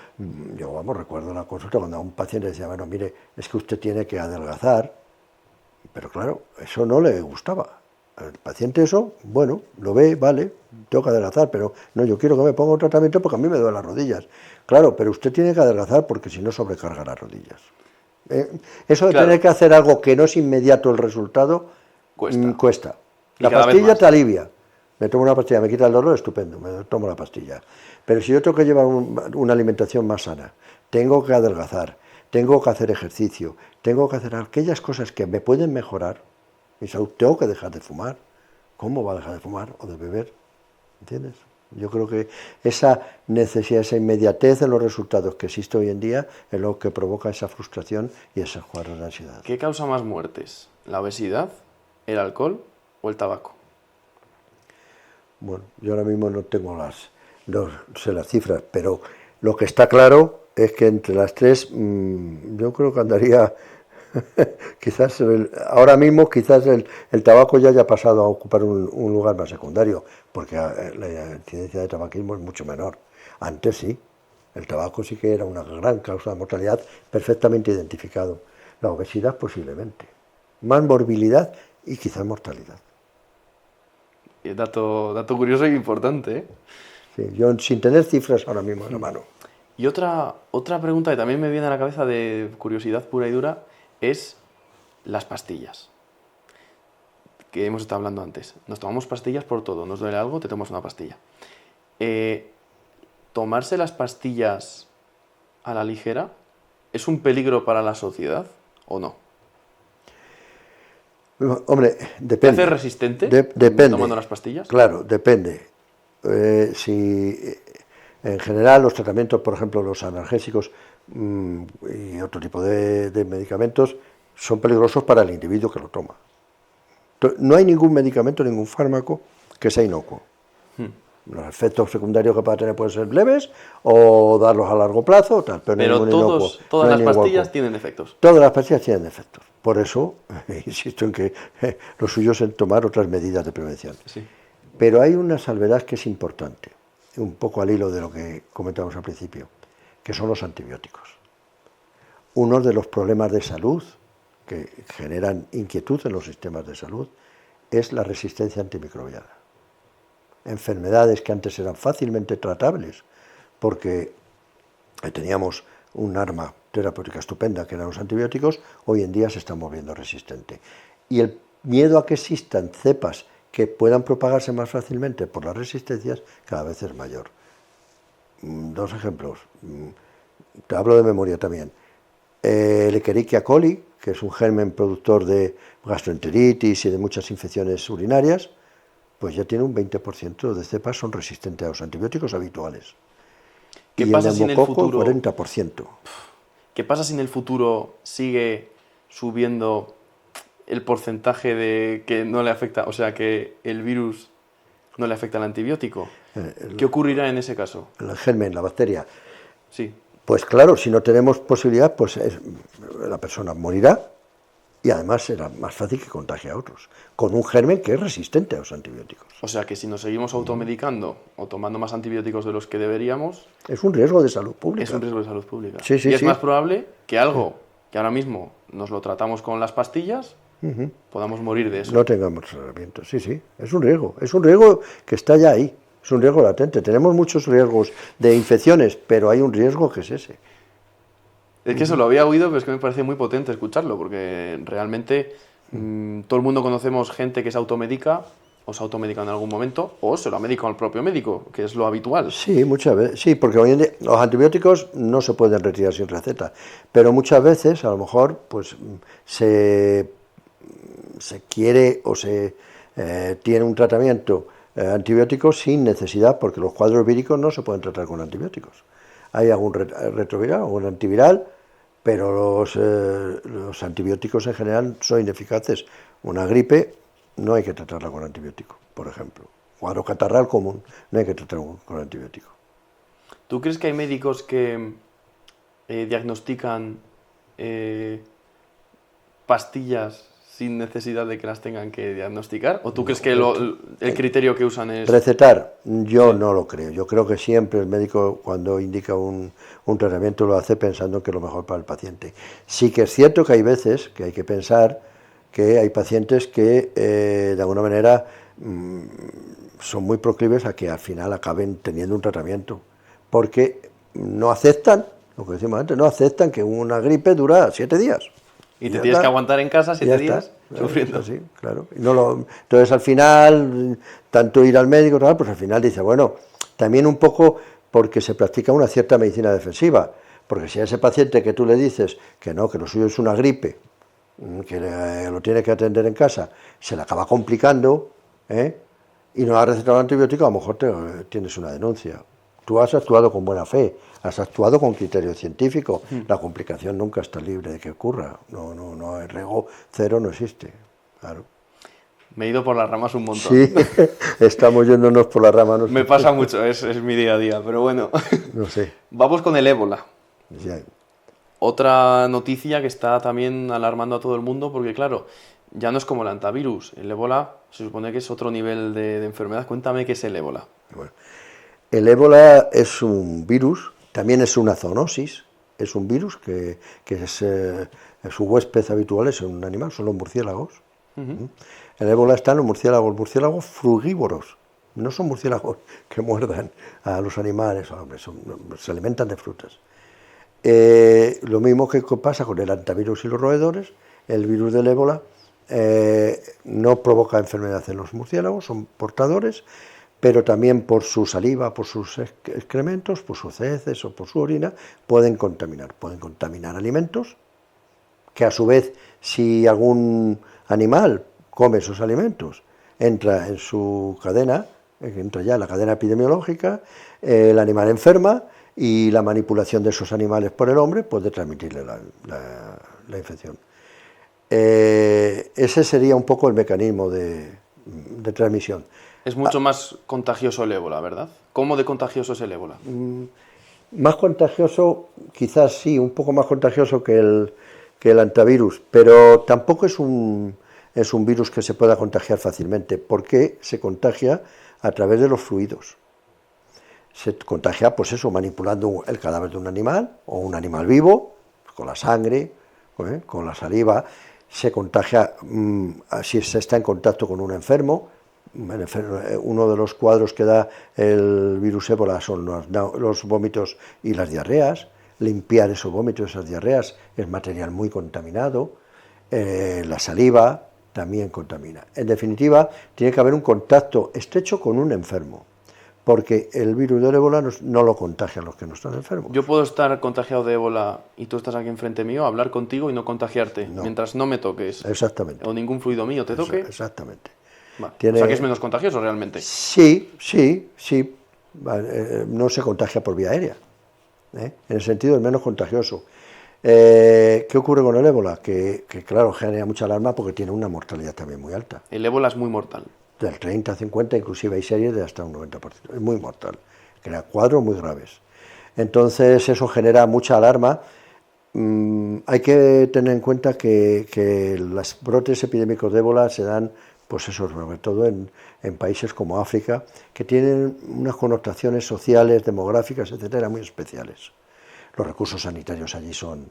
yo recuerdo una consulta cuando a un paciente decía, bueno, mire, es que usted tiene que adelgazar, pero claro, eso no le gustaba. El paciente eso, bueno, lo ve, vale, tengo que adelgazar, pero no, yo quiero que me ponga un tratamiento porque a mí me duelen las rodillas. Claro, pero usted tiene que adelgazar porque si no sobrecarga las rodillas. Eso de tener que hacer algo que no es inmediato el resultado, cuesta. La pastilla te alivia. Me tomo una pastilla, me quita el dolor, estupendo, me tomo la pastilla. Pero si yo tengo que llevar una alimentación más sana, tengo que adelgazar, tengo que hacer ejercicio, tengo que hacer aquellas cosas que me pueden mejorar mi salud, tengo que dejar de fumar. ¿Cómo va a dejar de fumar o de beber? ¿Entiendes? Yo creo que esa necesidad, esa inmediatez en los resultados que existe hoy en día es lo que provoca esa frustración y esos cuadros de ansiedad. ¿Qué causa más muertes? ¿La obesidad, el alcohol o el tabaco? Bueno, yo ahora mismo no sé las cifras, pero lo que está claro es que entre las tres, yo creo que andaría... quizás ahora mismo el tabaco ya haya pasado a ocupar un lugar más secundario, porque la incidencia de tabaquismo es mucho menor. Antes sí, el tabaco sí que era una gran causa de mortalidad, perfectamente identificado. La obesidad posiblemente, más morbilidad y quizás mortalidad. Dato curioso y importante, ¿eh? Sí, yo sin tener cifras ahora mismo en la mano. Y otra pregunta que también me viene a la cabeza de curiosidad pura y dura es las pastillas, que hemos estado hablando antes. Nos tomamos pastillas por todo, nos duele algo, te tomas una pastilla. ¿Tomarse las pastillas a la ligera es un peligro para la sociedad o no? Hombre, depende. ¿Te hace resistente depende. Tomando las pastillas? Claro, depende. Si en general los tratamientos, por ejemplo, los analgésicos y otro tipo de medicamentos son peligrosos para el individuo que lo toma. No hay ningún medicamento, ningún fármaco que sea inocuo. Los efectos secundarios que pueda tener pueden ser leves o darlos a largo plazo, tal, pero todas las pastillas tienen efectos. Todas las pastillas tienen efectos. Por eso insisto en que lo suyo es tomar otras medidas de prevención. Sí. Pero hay una salvedad que es importante, un poco al hilo de lo que comentamos al principio, que son los antibióticos. Uno de los problemas de salud que generan inquietud en los sistemas de salud es la resistencia antimicrobiana. Enfermedades que antes eran fácilmente tratables porque teníamos un arma terapéutica estupenda que eran los antibióticos, hoy en día se están volviendo resistentes. Y el miedo a que existan cepas que puedan propagarse más fácilmente por las resistencias cada vez es mayor. Dos ejemplos, te hablo de memoria también. El Escherichia coli, que es un germen productor de gastroenteritis y de muchas infecciones urinarias, pues ya tiene un 20% de cepas son resistentes a los antibióticos habituales. ¿Qué pasa si en el futuro? 40%. ¿Qué pasa si en el futuro sigue subiendo el porcentaje de que no le afecta, o sea, que el virus no le afecta al antibiótico? ¿Qué ocurrirá en ese caso? El germen, la bacteria. Sí. Pues claro, si no tenemos posibilidad, pues la persona morirá y además será más fácil que contagie a otros, con un germen que es resistente a los antibióticos. O sea que si nos seguimos automedicando o tomando más antibióticos de los que deberíamos... Es un riesgo de salud pública. Es un riesgo de salud pública. Sí, y es más probable que algo que ahora mismo nos lo tratamos con las pastillas, podamos morir de eso. No tengamos tratamiento, sí, sí, es un riesgo que está ya ahí, es un riesgo latente. Tenemos muchos riesgos de infecciones, pero hay un riesgo que es ese. Es que eso lo había oído, pero es que me parece muy potente escucharlo, porque realmente todo el mundo conocemos gente que se automedica, o se ha automedicado en algún momento, o se lo ha medicado al propio médico, que es lo habitual. Sí, muchas veces, sí, porque hoy en día los antibióticos no se pueden retirar sin receta, pero muchas veces a lo mejor pues se quiere o se tiene un tratamiento antibiótico sin necesidad, porque los cuadros víricos no se pueden tratar con antibióticos. Hay algún retroviral, algún antiviral, pero los antibióticos en general son ineficaces. Una gripe no hay que tratarla con antibiótico, por ejemplo. Cuadro catarral común no hay que tratarlo con antibiótico. ¿Tú crees que hay médicos que diagnostican pastillas sin necesidad de que las tengan que diagnosticar? ¿O tú crees que el criterio que usan es...? Recetar, yo no lo creo. Yo creo que siempre el médico, cuando indica un tratamiento, lo hace pensando que es lo mejor para el paciente. Sí que es cierto que hay veces que hay que pensar que hay pacientes que de alguna manera son muy proclives a que al final acaben teniendo un tratamiento, porque no aceptan, lo que decimos antes, no aceptan que una gripe dura 7 días. Y te tienes que aguantar en casa 7 días sufriendo. Sí, claro. Y entonces al final, tanto ir al médico, pues al final dice, bueno, también un poco porque se practica una cierta medicina defensiva, porque si a ese paciente que tú le dices que no, que lo suyo es una gripe, que lo tiene que atender en casa, se le acaba complicando, y no ha recetado antibiótico, a lo mejor tienes una denuncia. Tú has actuado con buena fe, has actuado con criterio científico. La complicación nunca está libre de que ocurra. No, el riesgo cero no existe. Claro. Me he ido por las ramas un montón. Sí, estamos yéndonos por las ramas. Me pasa mucho, es mi día a día, pero bueno. No sé. Vamos con el ébola. Ya. Otra noticia que está también alarmando a todo el mundo, porque claro, ya no es como el antivirus. El ébola se supone que es otro nivel de enfermedad. Cuéntame qué es el ébola. Bueno. El ébola es un virus, también es una zoonosis, es un virus que su huésped habitual es un animal, son los murciélagos. El ébola está en los murciélagos frugívoros, no son murciélagos que muerdan a los animales, hombre, se alimentan de frutas. Lo mismo que pasa con el antivirus y los roedores, el virus del ébola no provoca enfermedad en los murciélagos, son portadores, pero también por su saliva, por sus excrementos, por sus heces o por su orina, pueden contaminar alimentos, que a su vez, si algún animal come esos alimentos, entra en su cadena, entra ya en la cadena epidemiológica, el animal enferma y la manipulación de esos animales por el hombre puede transmitirle la infección. Ese sería un poco el mecanismo de transmisión. Es mucho más contagioso el ébola, ¿verdad? ¿Cómo de contagioso es el ébola? Más contagioso, quizás sí, un poco más contagioso que el antivirus, pero tampoco es un virus que se pueda contagiar fácilmente, porque se contagia a través de los fluidos. Se contagia, pues eso, manipulando el cadáver de un animal o un animal vivo, con la sangre, con la saliva. Se contagia si se está en contacto con un enfermo. Uno de los cuadros que da el virus ébola son los vómitos y las diarreas. Limpiar esos vómitos, esas diarreas, es material muy contaminado. La saliva también contamina. En definitiva, tiene que haber un contacto estrecho con un enfermo, porque el virus del ébola no lo contagia a los que no están enfermos. Yo puedo estar contagiado de ébola y tú estás aquí enfrente mío, hablar contigo y no contagiarte, mientras no me toques. Exactamente. O ningún fluido mío te toque. Exactamente. Vale. O sea que es menos contagioso realmente. Sí. Vale, no se contagia por vía aérea. En el sentido es menos contagioso. ¿Qué ocurre con el ébola? Que claro, genera mucha alarma porque tiene una mortalidad también muy alta. El ébola es muy mortal. Del 30 a 50, inclusive hay series de hasta un 90%. Es muy mortal. Crea cuadros muy graves. Entonces eso genera mucha alarma. Hay que tener en cuenta que los brotes epidémicos de ébola se dan, pues eso, sobre todo en países como África, que tienen unas connotaciones sociales, demográficas, etcétera, muy especiales. Los recursos sanitarios allí son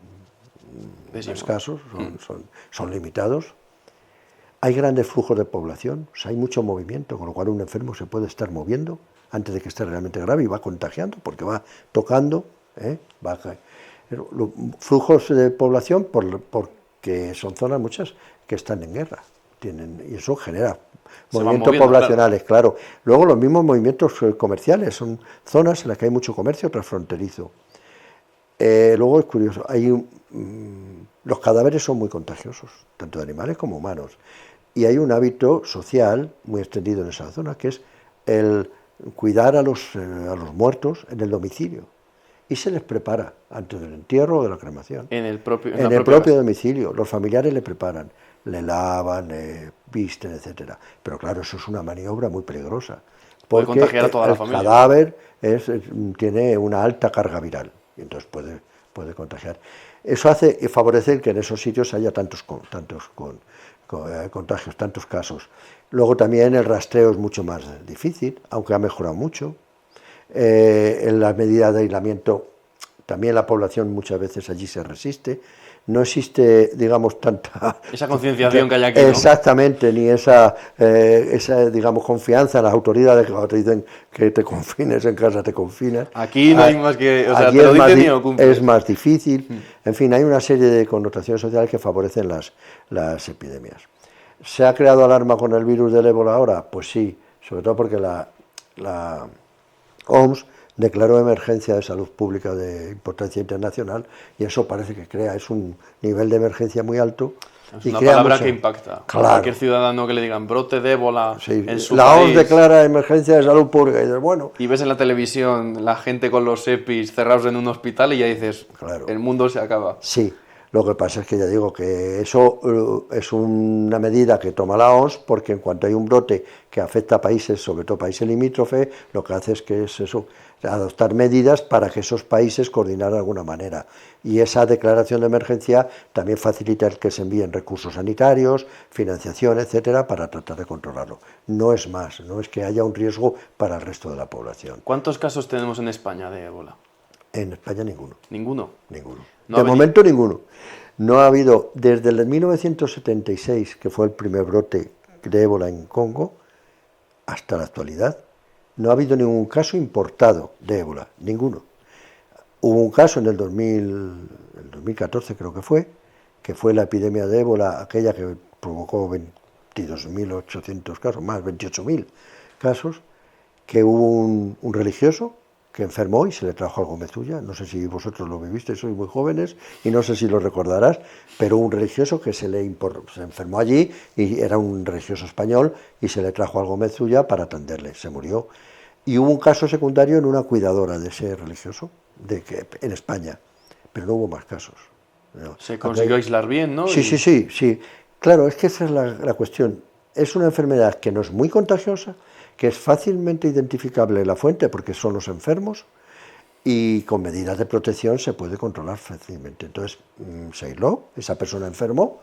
escasos, son limitados, hay grandes flujos de población, o sea, hay mucho movimiento, con lo cual un enfermo se puede estar moviendo antes de que esté realmente grave y va contagiando porque va tocando, los flujos de población porque son zonas muchas que están en guerra, y eso genera movimientos poblacionales, claro. Luego los mismos movimientos comerciales, son zonas en las que hay mucho comercio transfronterizo. Luego es curioso, los cadáveres son muy contagiosos, tanto de animales como humanos, y hay un hábito social muy extendido en esa zona, que es el cuidar a los muertos en el domicilio, y se les prepara antes del entierro o de la cremación. En el propio Domicilio, los familiares le preparan, le lavan, le visten, etcétera. Pero claro, eso es una maniobra muy peligrosa, puede porque contagiar a toda la familia. El cadáver tiene una alta carga viral, y entonces puede contagiar. Eso hace y favorece que en esos sitios haya tantos contagios, tantos casos. Luego también el rastreo es mucho más difícil, aunque ha mejorado mucho. En las medidas de aislamiento, también la población muchas veces allí se resiste. No existe, digamos, tanta... Esa concienciación que hay aquí, ¿no? Exactamente, ni esa, digamos, confianza en las autoridades que cuando te dicen que te confines en casa, te confinas. Aquí no hay más que... O sea, te lo dicen y lo cumplen. Es más difícil. En fin, hay una serie de connotaciones sociales que favorecen las epidemias. ¿Se ha creado alarma con el virus del ébola ahora? Pues sí, sobre todo porque la OMS declaró emergencia de salud pública de importancia internacional y eso parece que es un nivel de emergencia muy alto. Es una palabra que impacta. Claro. Cualquier ciudadano que le digan brote de ébola en su la país. OMS declara emergencia de salud pública y dices, bueno... Y ves en la televisión la gente con los EPIs cerrados en un hospital y ya dices, claro, el mundo se acaba. Sí. Lo que pasa es que ya digo que eso es una medida que toma la OMS porque en cuanto hay un brote que afecta a países, sobre todo países limítrofes, lo que hace es adoptar medidas para que esos países coordinen de alguna manera. Y esa declaración de emergencia también facilita el que se envíen recursos sanitarios, financiación, etcétera, para tratar de controlarlo. No es más, no es que haya un riesgo para el resto de la población. ¿Cuántos casos tenemos en España de ébola? En España ninguno. ¿Ninguno? Ninguno. De momento ninguno. No ha habido, desde el 1976, que fue el primer brote de ébola en Congo, hasta la actualidad, no ha habido ningún caso importado de ébola, ninguno. Hubo un caso en el 2014 creo que fue la epidemia de ébola, aquella que provocó 22.800 casos, más 28.000 casos, que hubo un religioso que enfermó y se le trajo algo Gómez-Ulla. No sé si vosotros lo vivisteis, sois muy jóvenes y no sé si lo recordarás, pero un religioso que se enfermó allí y era un religioso español y se le trajo algo Gómez-Ulla para atenderle, se murió. Y hubo un caso secundario en una cuidadora de ese religioso en España, pero no hubo más casos. No. Se consiguió aislar bien, ¿no? Sí. Claro, es que esa es la cuestión. Es una enfermedad que no es muy contagiosa, que es fácilmente identificable la fuente porque son los enfermos y con medidas de protección se puede controlar fácilmente. Entonces se aisló, esa persona enfermó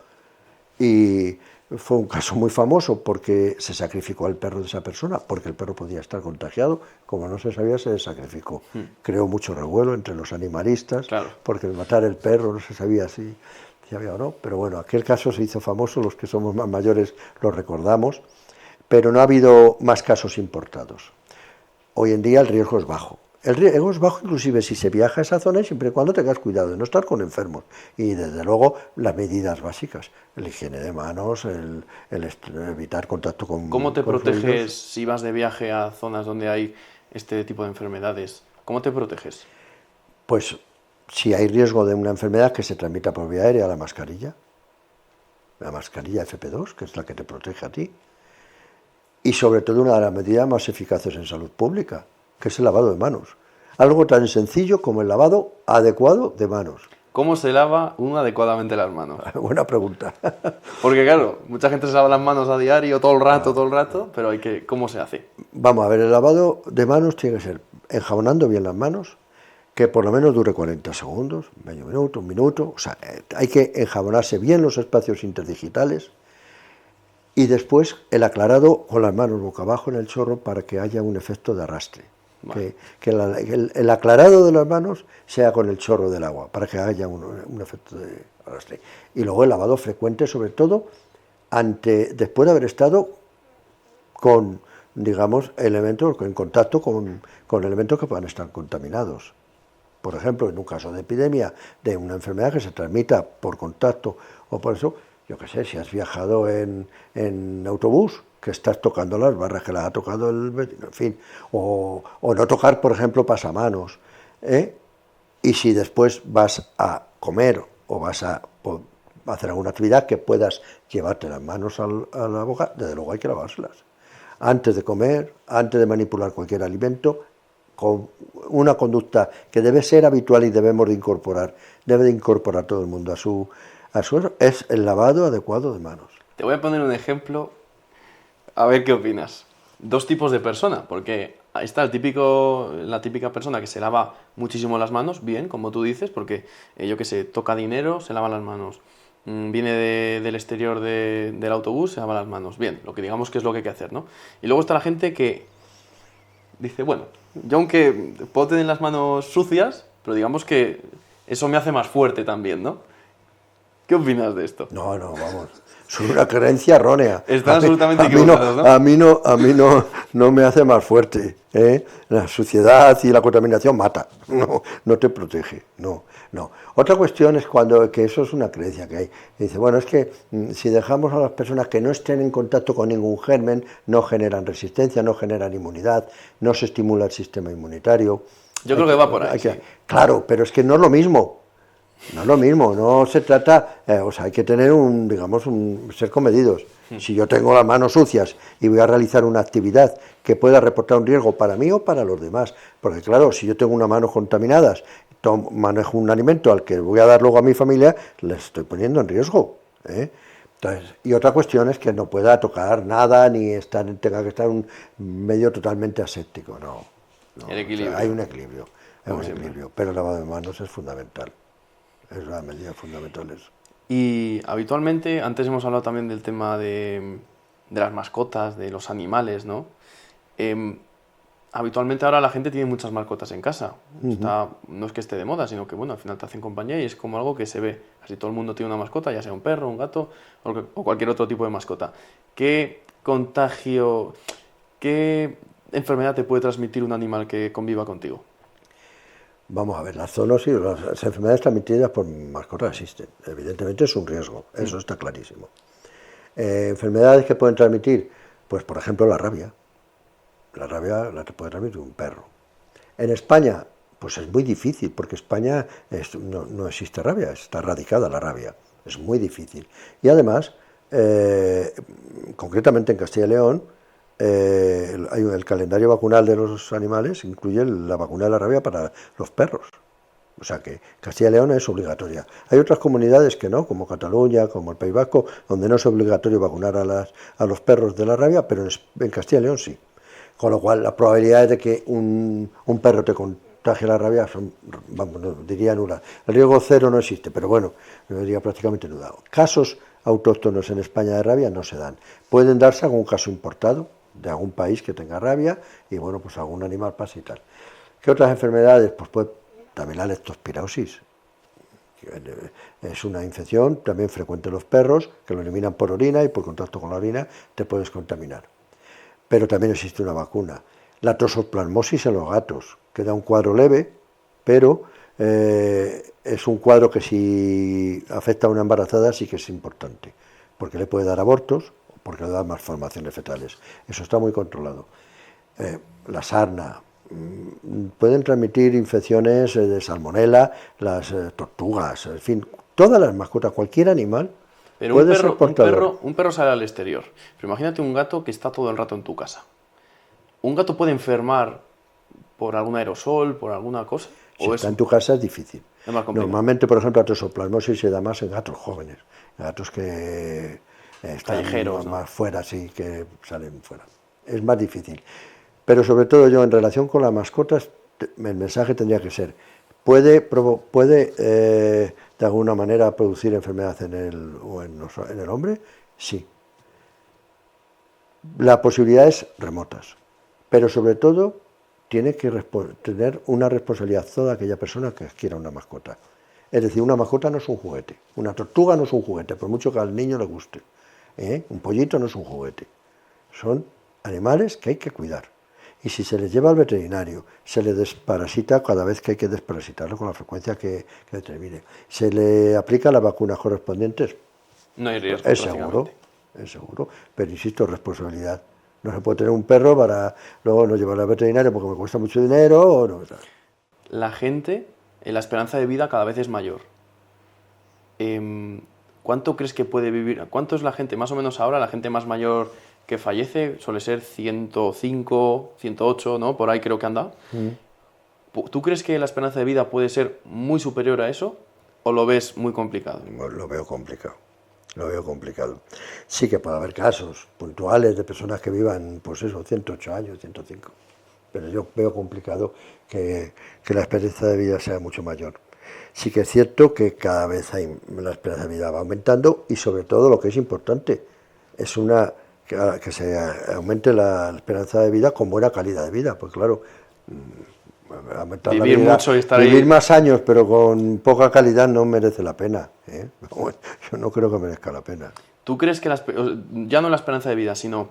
y fue un caso muy famoso porque se sacrificó al perro de esa persona, porque el perro podía estar contagiado, como no se sabía se sacrificó. Creó mucho revuelo entre los animalistas, claro, porque el matar el perro no se sabía si había o no, pero bueno, aquel caso se hizo famoso, los que somos más mayores lo recordamos, pero no ha habido más casos importados. Hoy en día el riesgo es bajo. El riesgo es bajo inclusive si se viaja a esa zona, siempre y cuando tengas cuidado de no estar con enfermos. Y desde luego las medidas básicas, la higiene de manos, el evitar contacto con... ¿Cómo te proteges si vas de viaje a zonas donde hay este tipo de enfermedades? ¿Cómo te proteges? Pues si hay riesgo de una enfermedad que se transmita por vía aérea, la mascarilla FP2, que es la que te protege a ti. Y sobre todo una de las medidas más eficaces en salud pública, que es el lavado de manos. Algo tan sencillo como el lavado adecuado de manos. ¿Cómo se lava uno adecuadamente las manos? Buena pregunta. Porque claro, mucha gente se lava las manos a diario, todo el rato, pero ¿cómo se hace? Vamos a ver, el lavado de manos tiene que ser enjabonando bien las manos, que por lo menos dure 40 segundos, medio minuto, un minuto. O sea, hay que enjabonarse bien los espacios interdigitales. Y después el aclarado con las manos boca abajo en el chorro para que haya un efecto de arrastre. Vale. Que el aclarado de las manos sea con el chorro del agua, para que haya un efecto de arrastre. Y luego el lavado frecuente, sobre todo después de haber estado con, digamos, elementos en contacto con elementos que puedan estar contaminados. Por ejemplo, en un caso de epidemia de una enfermedad que se transmita por contacto o por eso, yo qué sé, si has viajado en autobús, que estás tocando las barras que las ha tocado el vecino, en fin, o no tocar, por ejemplo, pasamanos, ¿eh? Y si después vas a comer o vas a hacer alguna actividad que puedas llevarte las manos a la boca, desde luego hay que lavárselas. Antes de comer, antes de manipular cualquier alimento, con una conducta que debe ser habitual y debe de incorporar todo el mundo a su es el lavado adecuado de manos. Te voy a poner un ejemplo, a ver qué opinas. Dos tipos de persona, porque ahí está la típica persona que se lava muchísimo las manos, bien, como tú dices, porque yo qué sé, toca dinero, se lava las manos. Viene del exterior del autobús, se lava las manos. Bien, lo que digamos que es lo que hay que hacer, ¿no? Y luego está la gente que dice, bueno, yo aunque puedo tener las manos sucias, pero digamos que eso me hace más fuerte también, ¿no? ¿Qué opinas de esto? No, vamos, es una creencia errónea. Están absolutamente equivocados, ¿no? A mí no me hace más fuerte, ¿eh? La suciedad y la contaminación mata, no te protege, no. Otra cuestión es que eso es una creencia que hay. Dice, bueno, es que si dejamos a las personas que no estén en contacto con ningún germen, no generan resistencia, no generan inmunidad, no se estimula el sistema inmunitario. Yo creo que va por ahí, sí. Claro, pero es que no es lo mismo. No es lo mismo, no se trata, hay que tener ser comedidos. Si yo tengo las manos sucias y voy a realizar una actividad que pueda reportar un riesgo para mí o para los demás, porque claro, si yo tengo unas manos contaminadas, manejo un alimento al que voy a dar luego a mi familia, les estoy poniendo en riesgo, ¿eh? Entonces, y otra cuestión es que no pueda tocar nada ni tenga que estar en un medio totalmente aséptico, no. El equilibrio. Hay un equilibrio, pero el lavado de manos es fundamental. Es una medida fundamental eso. Y habitualmente, antes hemos hablado también del tema de las mascotas, de los animales, ¿no? Habitualmente ahora la gente tiene muchas mascotas en casa. No es que esté de moda, sino que bueno, al final te hacen compañía y es como algo que se ve. Casi todo el mundo tiene una mascota, ya sea un perro, un gato o cualquier otro tipo de mascota. ¿Qué contagio, qué enfermedad te puede transmitir un animal que conviva contigo? Vamos a ver, las zoonosis, las enfermedades transmitidas por mascotas existen. Evidentemente es un riesgo, eso está clarísimo. Enfermedades que pueden transmitir, pues por ejemplo la rabia. La rabia la puede transmitir un perro. En España, pues es muy difícil, porque España no existe rabia, está erradicada la rabia. Es muy difícil. Y además, concretamente en Castilla y León, el calendario vacunal de los animales incluye la vacuna de la rabia para los perros. O sea que Castilla y León es obligatoria. Hay otras comunidades que no, como Cataluña, como el País Vasco, donde no es obligatorio vacunar a los perros de la rabia, pero en Castilla y León sí. Con lo cual, las probabilidades de que un perro te contagie la rabia son, diría nula. El riesgo cero no existe, pero bueno, yo diría prácticamente nula. Casos autóctonos en España de rabia no se dan. Pueden darse algún caso importado de algún país que tenga rabia y bueno, pues algún animal pasa y tal. ¿Qué otras enfermedades? Pues también la leptospirosis. Es una infección también frecuente en los perros, que lo eliminan por orina y por contacto con la orina te puedes contaminar. Pero también existe una vacuna. La toxoplasmosis en los gatos, que da un cuadro leve, pero es un cuadro que si afecta a una embarazada sí que es importante, porque le puede dar abortos, porque le da malformaciones fetales. Eso está muy controlado. La sarna, pueden transmitir infecciones de salmonela, las tortugas, en fin, todas las mascotas, cualquier animal. Pero un perro sale al exterior. Pero imagínate un gato que está todo el rato en tu casa. ¿Un gato puede enfermar por algún aerosol, por alguna cosa? Si está en tu casa es difícil. Es más complicado. Normalmente, por ejemplo, la toxoplasmosis se da más en gatos jóvenes, gatos que están callejeros, más fuera, sí, que salen fuera. Es más difícil. Pero sobre todo yo, en relación con las mascotas, el mensaje tendría que ser, ¿puede de alguna manera producir enfermedad en el hombre? Sí. Las posibilidades remotas, pero sobre todo tiene que tener una responsabilidad toda aquella persona que adquiera una mascota. Es decir, una mascota no es un juguete, una tortuga no es un juguete, por mucho que al niño le guste. Un pollito no es un juguete, son animales que hay que cuidar. Y si se les lleva al veterinario, se le desparasita cada vez que hay que desparasitarlo con la frecuencia que determine. Se le aplica las vacunas correspondientes. No hay riesgo, Es seguro, pero insisto, responsabilidad. No se puede tener un perro para luego no llevarlo al veterinario porque me cuesta mucho dinero o no. La gente, la esperanza de vida cada vez es mayor. ¿Cuánto crees que puede vivir? ¿Cuánto es la gente, más o menos ahora, la gente más mayor que fallece? Suele ser 105, 108, ¿no? Por ahí creo que anda. ¿Tú crees que la esperanza de vida puede ser muy superior a eso o lo ves muy complicado? Lo veo complicado. Lo veo complicado. Sí que puede haber casos puntuales de personas que vivan, pues eso, 108 años, 105. Pero yo veo complicado que la esperanza de vida sea mucho mayor. Sí que es cierto que cada vez la esperanza de vida va aumentando y sobre todo lo que es importante es que se aumente la esperanza de vida con buena calidad de vida, pues claro, aumentar Vivir la vida, mucho y estar vivir ahí. más años pero con poca calidad no merece la pena, ¿eh? Bueno, yo no creo que merezca la pena. ¿Tú crees que ya no la esperanza de vida, sino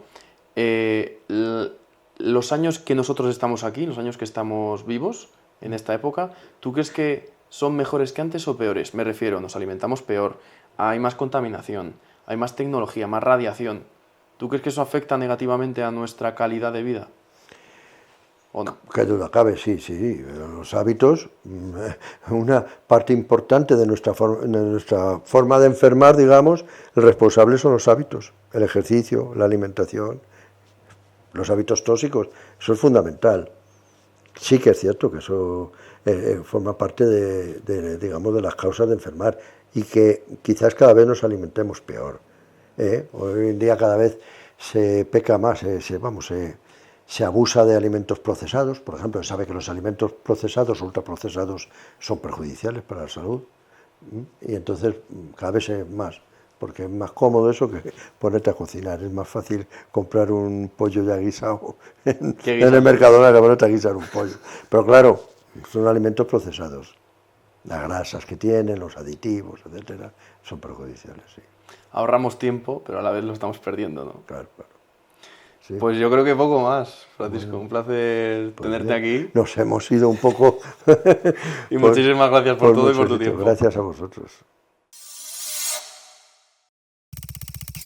los años que nosotros estamos aquí, los años que estamos vivos en esta época, ¿tú crees que son mejores que antes o peores? Me refiero, nos alimentamos peor, hay más contaminación, hay más tecnología, más radiación. ¿Tú crees que eso afecta negativamente a nuestra calidad de vida? ¿O no? Qué duda cabe, sí. Los hábitos, una parte importante de nuestra forma de enfermar, digamos, el responsable son los hábitos, el ejercicio, la alimentación, los hábitos tóxicos, eso es fundamental. Sí que es cierto que eso forma parte digamos, de las causas de enfermar y que quizás cada vez nos alimentemos peor. Hoy en día cada vez se peca más, se abusa de alimentos procesados. Por ejemplo, se sabe que los alimentos procesados o ultraprocesados son perjudiciales para la salud y entonces cada vez es más, porque es más cómodo eso que ponerte a cocinar. Es más fácil comprar un pollo ya guisado en el Mercadona que ponerte a guisar un pollo. Pero claro, son alimentos procesados. Las grasas que tienen, los aditivos, etcétera, son perjudiciales, sí. Ahorramos tiempo, pero a la vez lo estamos perdiendo, ¿no? Claro. Sí. Pues yo creo que poco más, Francisco. Un placer tenerte aquí. Nos hemos ido un poco. Y muchísimas gracias por todo y por tu tiempo. Gracias a vosotros.